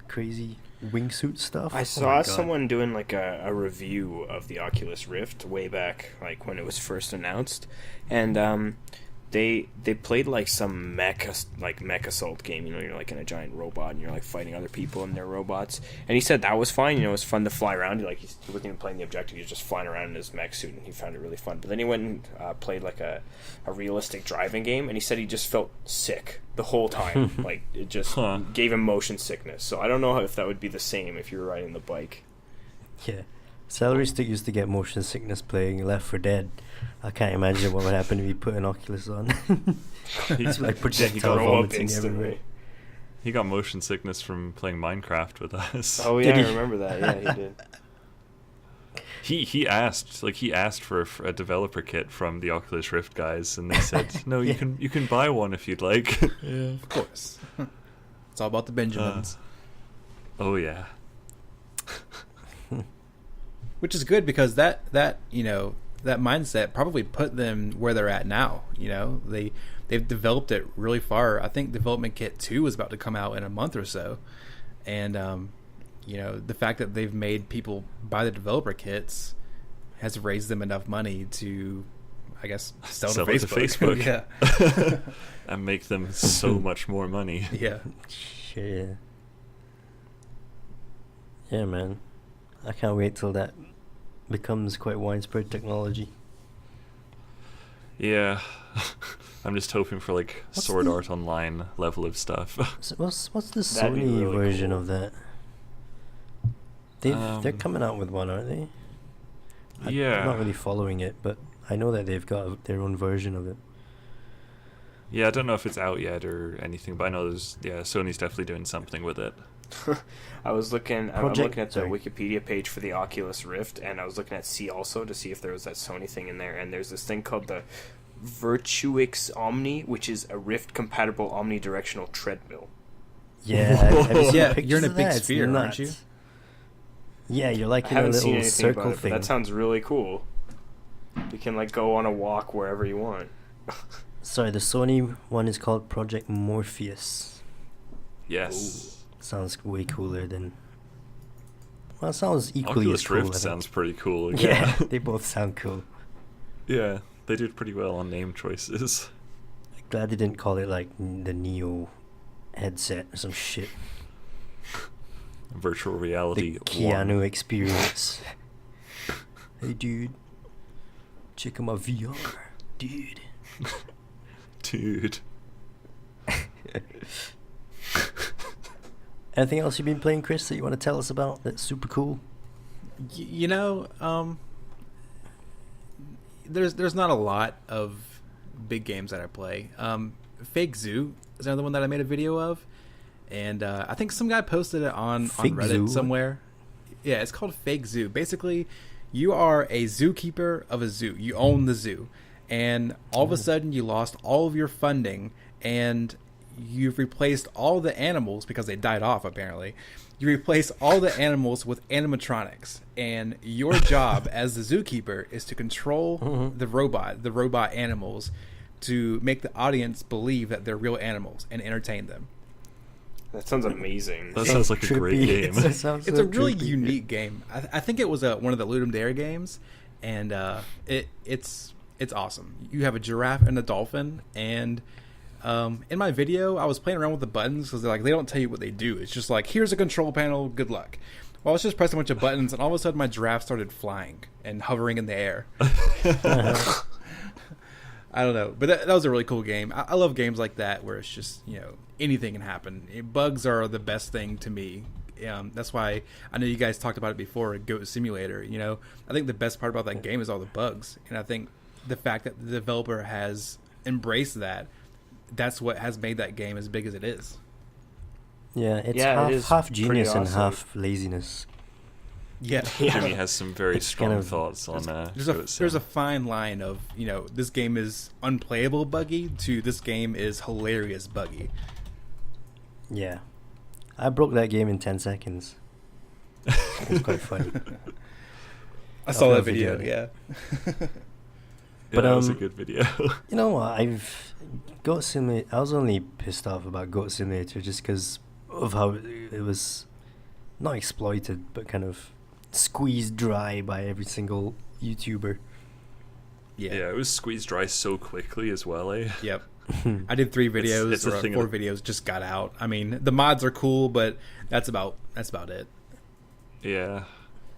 crazy wingsuit stuff. I Oh saw my God. someone doing like a review of the Oculus Rift way back, like when it was first announced, and they played like some mech assault game. You know, you're like in a giant robot and you're like fighting other people and their robots. And he said that was fine. You know, it was fun to fly around. Like he wasn't even playing the objective. He was just flying around in his mech suit, and he found it really fun. But then he went and played like a realistic driving game, and he said he just felt sick the whole time. Like it just gave him motion sickness. So I don't know if that would be the same if you were riding the bike. Yeah. Celery Stick used to get motion sickness playing Left 4 Dead. I can't imagine what would happen if you put an Oculus on. It's like projectile Throw up vomiting instantly. everywhere. he got motion sickness from playing Minecraft with us. Oh yeah, Did I he? remember that. Yeah, he did. He asked for a developer kit from the Oculus Rift guys, and they said, "No, you can buy one if you'd like." Yeah, of course. It's all about the Benjamins. Oh yeah. Which is good because that mindset probably put them where they're at now. They've developed it really far. I think Development Kit 2 is about to come out in a month or so, and the fact that they've made people buy the developer kits has raised them enough money to, I guess, sell to it to Facebook. Facebook. And make them so much more money. yeah. Yeah. Yeah, man. I can't wait till that becomes quite widespread technology. Yeah. I'm just hoping for like What's Sword the- Art Online level of stuff. So what's the That'd be Sony really version cool. of that? They're coming out with one, aren't they? I'm Yeah. not really following it, but I know that they've got their own version of it. Yeah, I don't know if it's out yet or anything, but I know Sony's definitely doing something with it. I'm looking at the sorry. Wikipedia page for the Oculus Rift, and I was looking at C also to see if there was that Sony thing in there, and there's this thing called the Virtuix Omni, which is a Rift-compatible omnidirectional treadmill. Yeah, have you seen Yeah, pictures you're in a of big that? It's sphere, aren't you? nuts. Yeah, you're like I in a haven't seen little anything circle about it, but thing. that sounds really cool. You can like go on a walk wherever you want. Sorry, the Sony one is called Project Morpheus. Yes. Sounds way cooler than. Well, it sounds equally Oculus as cool. I Rift think. sounds pretty cool. Yeah, they both sound cool. Yeah, they did pretty well on name choices. Glad they didn't call it like the Neo headset or some shit. Virtual reality. The Keanu experience. Hey, dude. Check out my VR, dude. Dude. Anything else you've been playing, Chris, that you want to tell us about that's super cool? You know, there's not a lot of big games that I play. Fake Zoo is another one that I made a video of, and I think some guy posted it on Reddit Zoo? somewhere. Yeah, it's called Fake Zoo. Basically, you are a zookeeper of a zoo. You own the zoo, and all of a sudden you lost all of your funding, and you've replaced all the animals because they died off apparently. You replace all the animals with animatronics, and your job as the zookeeper is to control the robot animals, to make the audience believe that they're real animals and entertain them. That sounds amazing. That sounds like a great game. It's a really unique game. I think it was one of the Ludum Dare games, and it's awesome. You have a giraffe and a dolphin, and in my video, I was playing around with the buttons because they don't tell you what they do. It's just like, here's a control panel, good luck. Well, I was just pressing a bunch of buttons, and all of a sudden my giraffe started flying and hovering in the air. I don't know, but that was a really cool game. I love games like that where it's just, anything can happen. Bugs are the best thing to me. That's why I know you guys talked about it before, Goat Simulator. I think the best part about that game is all the bugs, and I think the fact that the developer has embraced that's what has made that game as big as it is. Yeah, it's it is half genius pretty and awesome. half laziness. Yeah, Jimmy has some very strong kind of- thoughts on there's a fine line of this game is unplayable buggy to this game is hilarious buggy. Yeah. I broke that game in 10 seconds. It's quite funny. I saw that love video. video. Yeah. But, that was a good video. You know what? Goat Simulator. I was only pissed off about Goat Simulator just because of how it was not exploited, but kind of squeezed dry by every single YouTuber. Yeah, it was squeezed dry so quickly as well, eh? Yep. I did 3 videos It's a or thing 4 of- videos, just got out. I mean, the mods are cool, but that's about it. Yeah.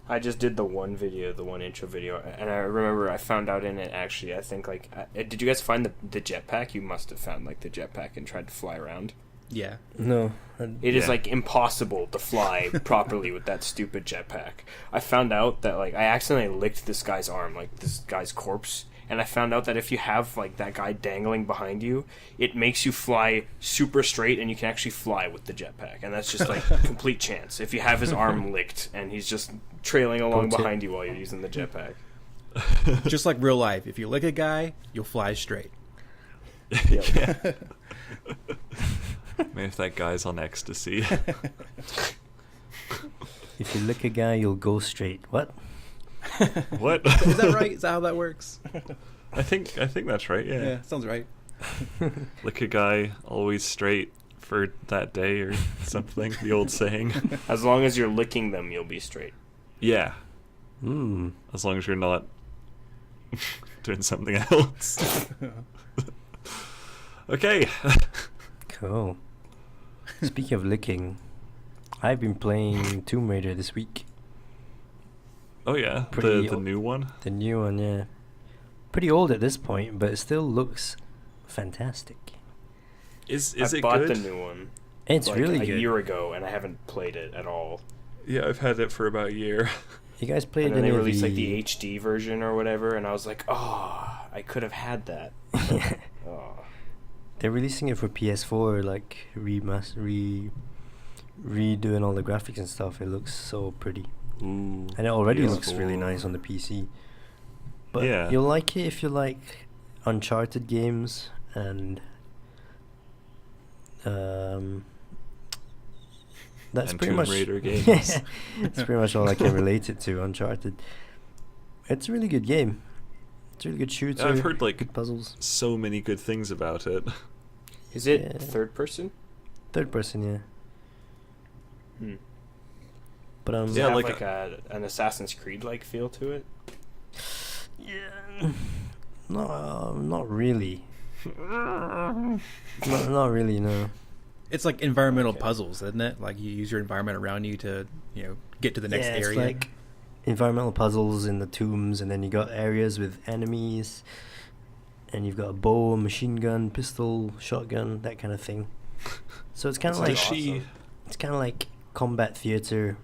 I just did the one intro video, and I remember I found out in it, actually, I think, did you guys find the jetpack? You must have found, the jetpack and tried to fly around. Yeah. No. It is impossible to fly properly with that stupid jetpack. I found out that I accidentally licked this guy's arm, this guy's corpse, and I found out that if you have that guy dangling behind you, it makes you fly super straight, and you can actually fly with the jetpack, and that's just complete chance. If you have his arm licked and he's just trailing along behind you while you're using the jetpack. Just like real life, if you lick a guy, you'll fly straight. Yep. Maybe if that guy's on ecstasy. If you lick a guy, you'll go straight. What? What? Is that right? Is that how that works? I think that's right, yeah. Yeah, sounds right. Lick a guy, always straight for that day or something, the old saying. As long as you're licking them, you'll be straight. Yeah. Mm. As long as you're not doing something else. Okay. Cool. Speaking of licking, I've been playing Tomb Raider this week. Oh yeah, Pretty the new one? The new one, yeah. Pretty old at this point, but it still looks fantastic. Is I it bought good? the new one It's really a good. year ago, and I haven't played it at all. Yeah, I've had it for about a year. You guys played And then any they of released the HD version or whatever, and I was like, oh, I could have had that. Oh. They're releasing it for PS4, redoing all the graphics and stuff. It looks so pretty. Ooh. And it already PS4. looks really nice on the PC. But Yeah. you'll like it if you like Uncharted games and that's And pretty Tomb much Raider games. It's pretty much all I can relate it to. Uncharted. It's a really good game. It's a really good shooter. I've heard good puzzles. so many good things about it. Is it Yeah. third person? Third person, yeah. But Does Yeah, it have an Assassin's Creed feel to it? yeah, not really. not really, no. It's like environmental Okay. puzzles, isn't it? Like you use your environment around you to, get to the next Yeah, area. It's like environmental puzzles in the tombs, and then you got areas with enemies, and you've got a bow, a machine gun, pistol, shotgun, that kind of thing. So it's kind of Sounds like awesome. it's kind of like combat theater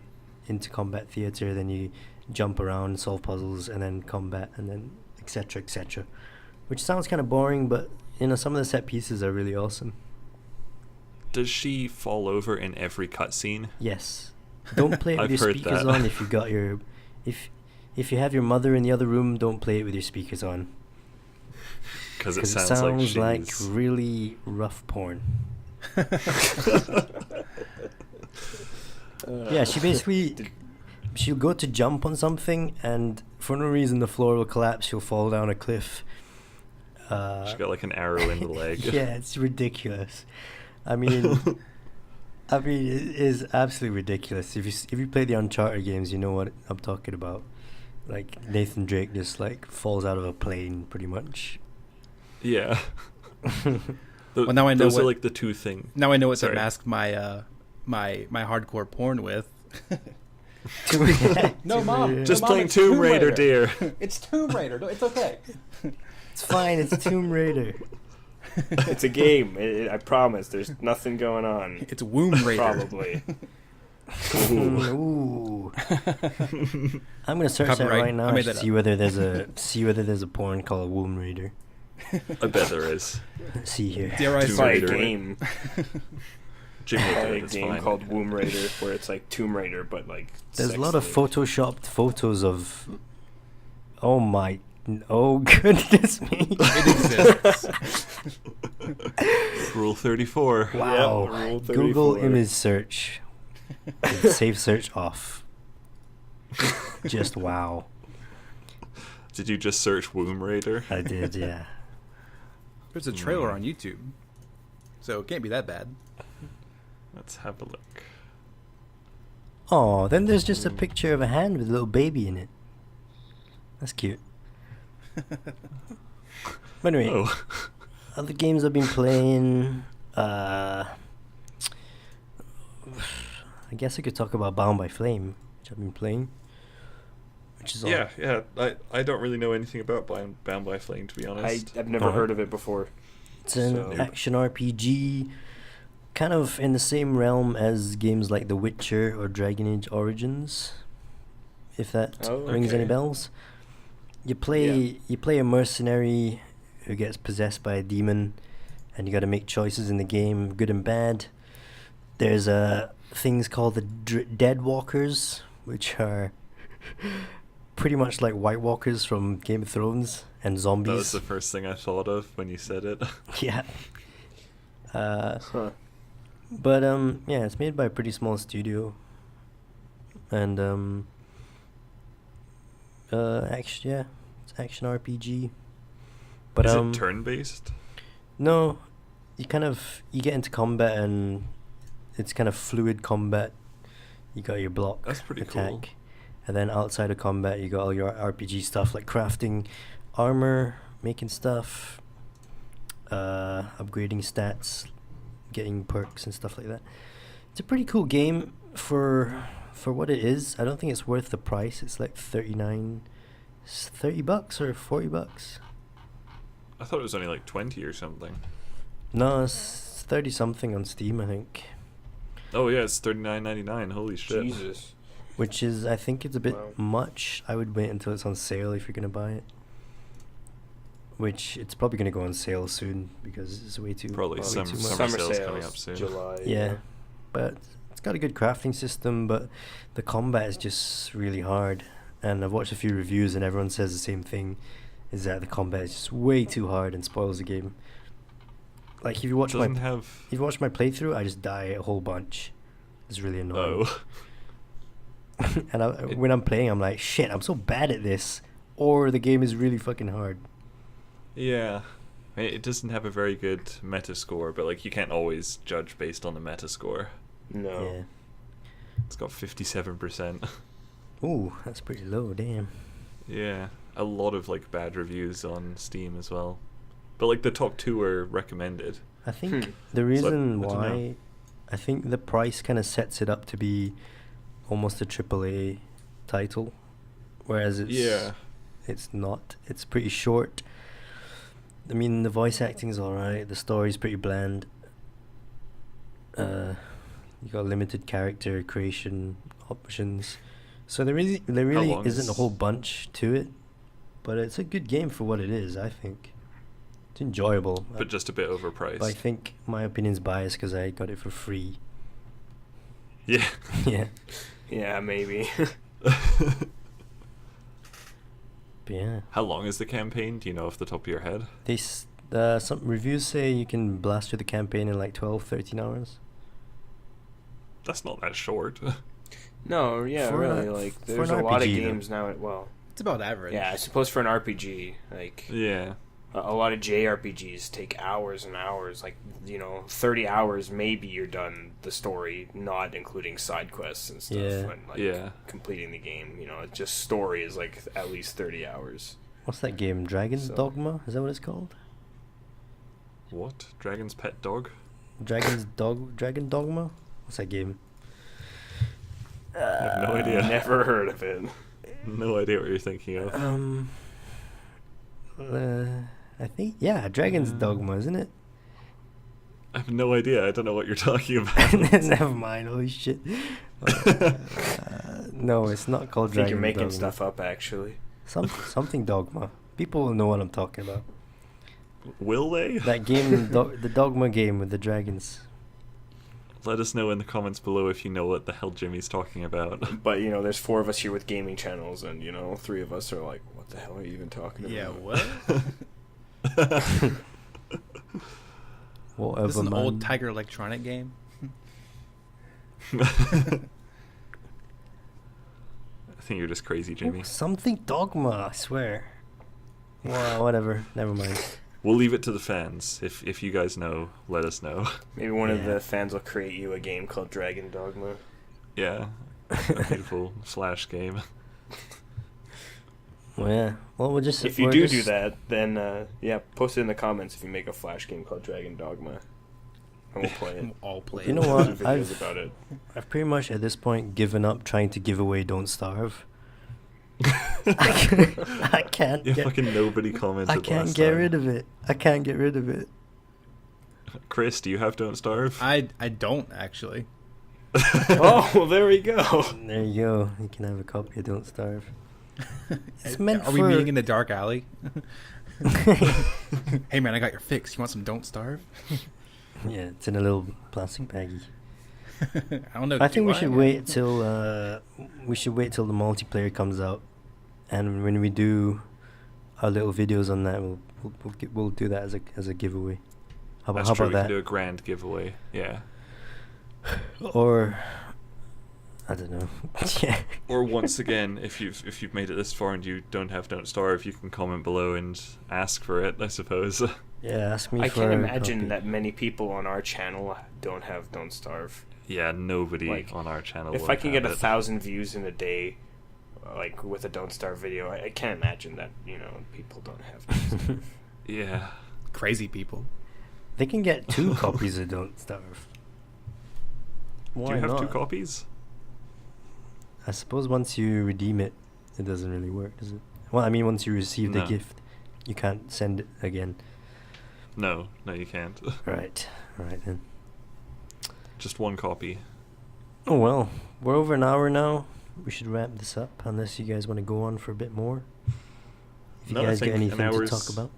into combat theater. Then you jump around, solve puzzles, and then combat, and then etc. etc. Which sounds kind of boring, but some of the set pieces are really awesome. Does she fall over in every cutscene? Yes. Don't play it with I've your heard speakers that. on if you got your if you have your mother in the other room. Don't play it with your speakers on. Because it Because sounds like she's... really rough porn. Yeah, she basically she'll go to jump on something, and for no reason the floor will collapse. She'll fall down a cliff. She got like an arrow in the leg. Yeah, it's ridiculous. I mean, it is absolutely ridiculous. If you play the Uncharted games, you know what I'm talking about. Like Nathan Drake just like falls out of a plane, pretty much. Yeah. Well, now I know those what- are like the two things. Now I know what Sorry. to mask my my hardcore porn with. No, Mom. Just Mom, playing it's Tomb Raider, dear. It's Tomb Raider. No, it's okay. It's fine. It's Tomb Raider. It's a game. I promise. There's nothing going on. It's Womb Raider. Probably. Ooh. I'm gonna search that Copyright. right now I made to that see whether there's a porn called Womb Raider. I bet there is. Let's see here. Dare I Tomb It's like a Raider. game. Jimmy will do A it, it's game fine. called Womb Raider, where it's like Tomb Raider, but like. There's a sex lot of themed. photoshopped photos of. Oh goodness me! It exists. Rule 34. Wow. Rule Google 34. image search. With save search off. Just wow. Did you just search Womb Raider? I did, yeah. There's a trailer on YouTube, so it can't be that bad. Let's have a look. Oh, then there's just a picture of a hand with a little baby in it. That's cute. But anyway, Oh. other games I've been playing. I guess I could talk about Bound by Flame, which I've been playing. Which is Yeah. I don't really know anything about Bound by Flame, to be honest. I've never Alright. heard of it before. It's an So- action RPG, kind of in the same realm as games like The Witcher or Dragon Age Origins, if that Oh, rings any okay. bells. You play a mercenary who gets possessed by a demon, and you got to make choices in the game, good and bad. There's things called the Dead Walkers, which are pretty much like White Walkers from Game of Thrones and zombies. That was the first thing I thought of when you said it. Yeah. Huh. But yeah, it's made by a pretty small studio, and it's action RPG. But Is it turn-based? no, you get into combat, and it's kind of fluid combat. You got your block, That's pretty attack, cool. and then outside of combat, you got all your RPG stuff like crafting armor, making stuff, upgrading stats, getting perks and stuff like that. It's a pretty cool game for what it is. I don't think it's worth the price. It's like $30 or $40. I thought it was only like 20 or something. No, it's 30 something on Steam, I think. Oh yeah, it's $39.99. Holy shit. Jesus. Which is, I think it's a bit Wow. much. I would wait until it's on sale if you're gonna buy it. Which it's probably gonna go on sale soon because it's way too Probably way summer too much. sales coming up soon. July. Yeah, but it's got a good crafting system, but the combat is just really hard. And I've watched a few reviews, and everyone says the same thing: is that the combat is just way too hard and spoils the game. Like if you watch Doesn't have... if you watch my playthrough, I just die a whole bunch. It's really annoying. Oh. And when I'm playing, I'm like, shit, I'm so bad at this, or the game is really fucking hard. Yeah. It doesn't have a very good meta score, but like you can't always judge based on the meta score. No. Yeah. It's got 57%. Ooh, that's pretty low. Damn. Yeah. A lot of like bad reviews on Steam as well. But like the top 2 are recommended. I think Hmm. the reason I don't know. why, I think the price kind of sets it up to be almost a AAA title, whereas it's not. It's pretty short. I mean, the voice acting's alright. The story's pretty bland. You got limited character creation options, So there really long isn't a is- whole bunch to it, but it's a good game for what it is. I think it's enjoyable. but just a bit overpriced. But I think my opinion's biased because I got it for free. Yeah. Yeah. Yeah, maybe. But yeah. How long is the campaign? Do you know off the top of your head? Some reviews say you can blast through the campaign in like 12, 13 hours. That's not that short. No, yeah, For really. a- Like, for there's an a lot of RPG though. games now. Well, It's about average. yeah, I suppose for an RPG, like Yeah. a lot of JRPGs take hours and hours. Like 30 hours, maybe you're done the story, not including side quests and stuff. Yeah. And, like, Yeah. completing the game. It's just story is like at least 30 hours. What's that game? Dragon's So- Dogma? Is that what it's called? What? Dragon's Pet Dog? Dragon Dogma? What's that game? I have no idea. Never heard of it. No idea what you're thinking of. I think Dragon's Dogma, isn't it? I have no idea. I don't know what you're talking about. Never mind. Holy shit. No, it's not called I think Dragon you're making Dogma. stuff up, actually. Something Dogma. People will know what I'm talking about. Will they? That game, the Dogma game with the dragons. Let us know in the comments below if you know what the hell Jimmy's talking about. But, there's 4 of us here with gaming channels, and, 3 of us are like, what the hell are you even talking about? Yeah, what? Whatever, This is an man. old Tiger Electronic game. I think you're just crazy, Jimmy. Oh, something Dogma, I swear. Well, whatever. Never mind. We'll leave it to the fans. If you guys know, let us know. Maybe one of Yeah. the fans will create you a game called Dragon Dogma. Yeah. A beautiful Flash game. Well, yeah. Well, we'll just. If you we're do just- that, then post it in the comments if you make a Flash game called Dragon Dogma. And we'll play it. We'll all play You it. know We'll what? do videos about it. I've pretty much at this point given up trying to give away Don't Starve. I can't Yeah, get. fucking nobody commented I can't last get time. rid of it. I can't get rid of it. Chris, do you have Don't Starve? I don't actually. Oh, well, there we go. There you go. You can have a copy of Don't Starve. It's meant Are we for- meeting in the dark alley? Hey man, I got your fix. You want some Don't Starve? Yeah, it's in a little plastic baggie. I don't know. I think we do should wait till the multiplayer comes out, and when we do our little videos on that, we'll do that as a giveaway. How That's about true. We that? can do a grand giveaway. Yeah. Or I don't know. Yeah. Or once again, if you've made it this far and you don't have Don't Starve, you can comment below and ask for it, I suppose. Yeah, ask me I for can't a imagine copy. that many people on our channel don't have Don't Starve. Yeah, nobody Like, on our channel. If will I can get have 1,000 views in a day, like with a Don't Starve video, I can't imagine that people don't have Don't Starve. it. Yeah. Crazy people. They can get 2 copies of Don't Starve. Why Do you have not? 2 copies? I suppose once you redeem it, it doesn't really work, does it? Well, I mean, once you receive the No. gift, you can't send it again. No, you can't. Right then. Just 1 copy. Oh well, we're over an hour now. We should wrap this up, unless you guys want to go on for a bit more. If you No, I guys get think an anything to hour's- talk about.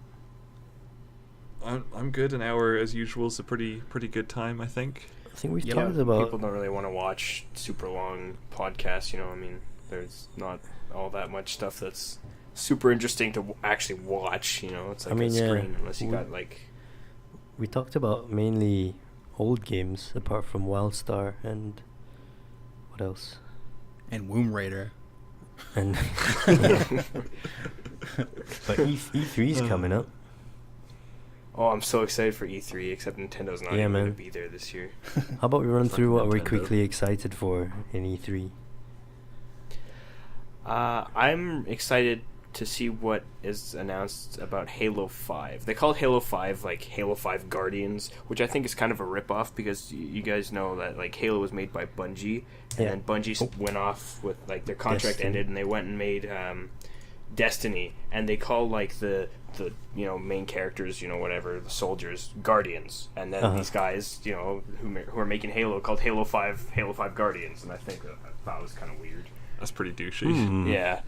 I'm good. An hour, as usual, is a pretty good time, I think. I think we've Yeah, talked about. People don't really want to watch super long podcasts, I mean, there's not all that much stuff that's super interesting to actually watch, It's like I mean, a yeah, screen, unless you we- got, like... We talked about mainly old games, apart from WildStar and what else? And Womb Raider. And but E3's coming up. Oh, I'm so excited for E3, except Nintendo's not Yeah, even going man. to be there this year. How about we run Fucking through what we're Nintendo. quickly excited for in E E3? I'm excited to see what is announced about Halo 5. They call Halo 5 like Halo 5 Guardians, which I think is kind of a ripoff because you guys know that like Halo was made by Bungie, and Yeah. then Bungie went off with like their contract Destiny. ended, and they went and made Destiny, and they call like the main characters, whatever, the soldiers, Guardians, and then Uh-huh. these guys, who are making Halo called Halo 5 Guardians, and I think that was kind of weird. That's pretty douchey. Yeah.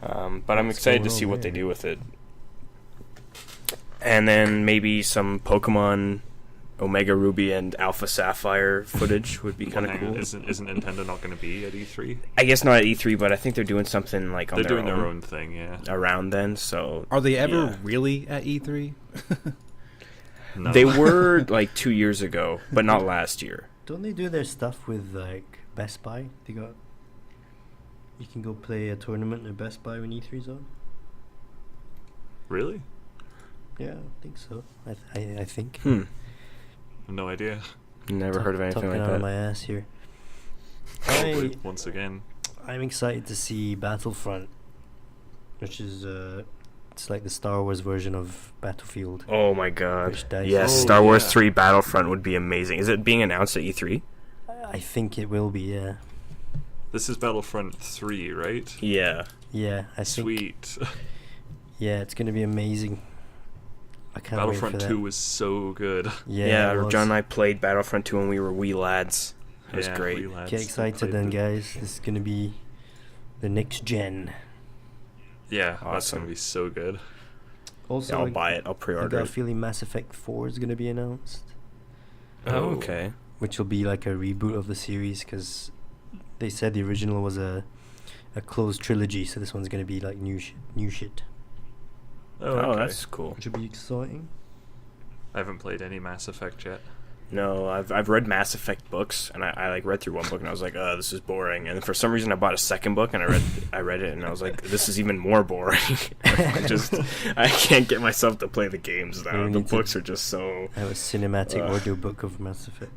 But I'm excited to see what they do with it. And then maybe some Pokemon Omega Ruby and Alpha Sapphire footage would be kind of cool. Isn't Nintendo not going to be at E3? I guess not at E3, but I think they're doing something like on they're doing their own thing, yeah. Around then, so are they ever really at E3? No. They were like 2 years ago, but not last year. Don't they do their stuff with like Best Buy? You can go play a tournament at Best Buy when E3's on. Really? Yeah, I think so. I think. No idea. Never heard of anything like out that. of my ass here. Once again. I'm excited to see Battlefront, which is it's like the Star Wars version of Battlefield. Oh my god! Yes, Yes, Star Wars 3 Battlefront would be amazing. Is it being announced at E3? I think it will be. Yeah. This is Battlefront 3, right? Yeah. Yeah, I think. Sweet. Yeah, it's gonna be amazing. I can't Battlefront wait for 2 that. was so good. Yeah, it was. John and I played Battlefront 2 when we were wee lads. It was great. wee lads Get excited then, guys. This is gonna be the next gen. Yeah, that's Awesome. going to be so good. Also, Yeah, I'll buy it. I'll I pre-order got a it. feeling Mass Effect 4 is gonna be announced, Oh, okay. which will be like a reboot of the series because they said the original was a closed trilogy, so this one's gonna be like new shit, Oh, Oh, okay. that's cool. which will be exciting. I haven't played any Mass Effect yet. No, I've read Mass Effect books, and I like read through one book, and I was like, this is boring. And for some reason, I bought a second book, and I read it, and I was like, this is even more boring. I can't get myself to play the games now. We The need to books are just so. I have a cinematic audio book of Mass Effect.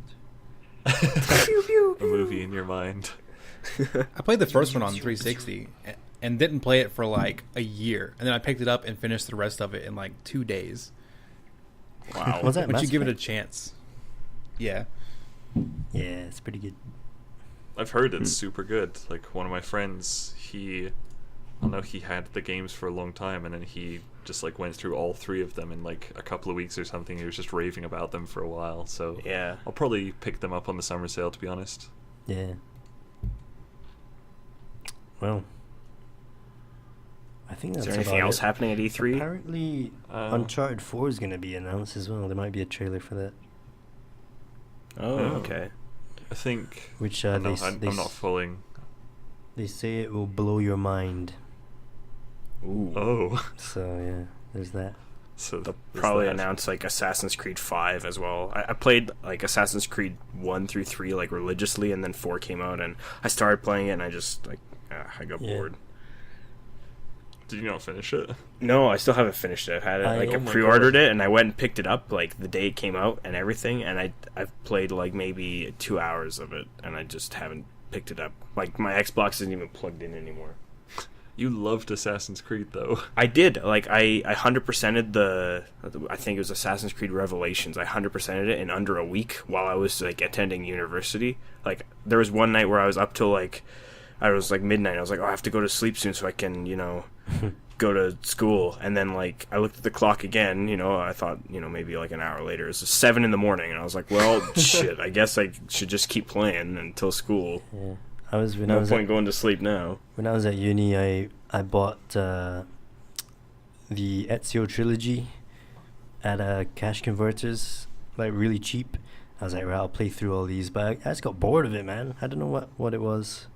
A movie in your mind. I played the first one on 360 and didn't play it for like a year, and then I picked it up and finished the rest of it in like 2 days. Wow. Was that Once you Mass give it a Effect? chance. Yeah. Yeah, it's pretty good. I've heard it's super good. Like, one of my friends, I know he had the games for a long time, and then he just like went through all 3 of them in like a couple of weeks or something. He was just raving about them for a while, so Yeah. I'll probably pick them up on the summer sale, to be honest. Yeah. Well, I think Is that's there anything about else it. happening at E3? Apparently, Uncharted 4 is going to be announced as well. There might be a trailer for that. Oh, Oh. okay. I think Which I'm they not following. They say it will blow your mind. Ooh. Oh, So yeah, there's that. so They'll there's probably that. announce like Assassin's Creed 5 as well. I played like Assassin's Creed 1 through 3 like religiously, and then 4 came out, and I started playing it, and I just like I got Yeah. bored. Did you not finish it? No, I still haven't finished it. I've had it I- like oh I my pre-ordered God. it, and I went and picked it up like the day it came out and everything, and I've played like maybe 2 hours of it, and I just haven't picked it up. Like my Xbox isn't even plugged in anymore. You loved Assassin's Creed, though. I did. Like, I 100%ed I think it was Assassin's Creed Revelations. I 100%ed it in under a week while I was, like, attending university. Like, there was one night where I was up till, like, I was, like, midnight. I was like, I have to go to sleep soon so I can, go to school. And then, like, I looked at the clock again, I thought, maybe, like, an hour later. It was 7 in the morning, and I was like, well, shit, I guess I should just keep playing until school. Yeah. When No point going to sleep now. When I was at uni, I bought the Ezio trilogy at Cash Converters, like really cheap. I was like, right, I'll play through all these, but I just got bored of it, man. I don't know what it was.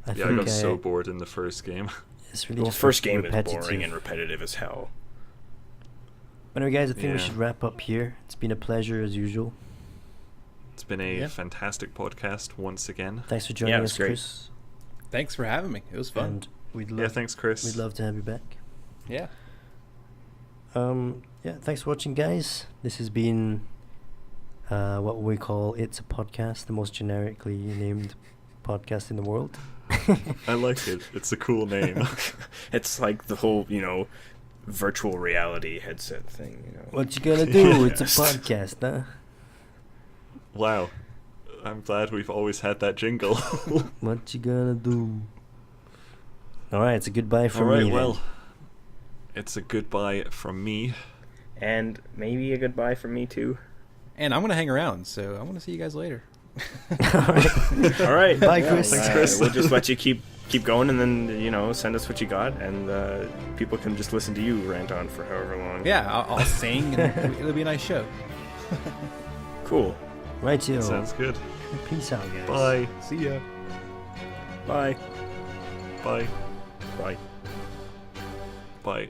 I got so bored in the first game. It's really Well, just first game is repetitive. boring and repetitive as hell. Anyway, guys, I think we Yeah. should wrap up here. It's been a pleasure as usual. It's been a fantastic podcast once again. Thanks for joining it was us, great. Chris. Thanks for having me. It was fun. And we'd love, Yeah, thanks, Chris. We'd love to have you back. Yeah. Thanks for watching, guys. This has been what we call It's a Podcast, the most generically named podcast in the world. I like it. It's a cool name. It's like the whole, virtual reality headset thing, What you gonna do? It's a Yes. podcast, huh? Wow. I'm glad we've always had that jingle. What you gonna do? Alright, it's a goodbye from Alright, me. well, it's a goodbye from me. And maybe a goodbye from me, too. And I'm going to hang around, so I want to see you guys later. All right. Bye, Chris. Thanks, Chris. We'll just let you keep keep going, and then send us what you got, and people can just listen to you rant on for however long. Yeah, I'll sing, and it'll be a nice show. Cool. Right, yo. Sounds good. Peace out, guys. Bye. See ya. Bye. Bye. Bye. Bye.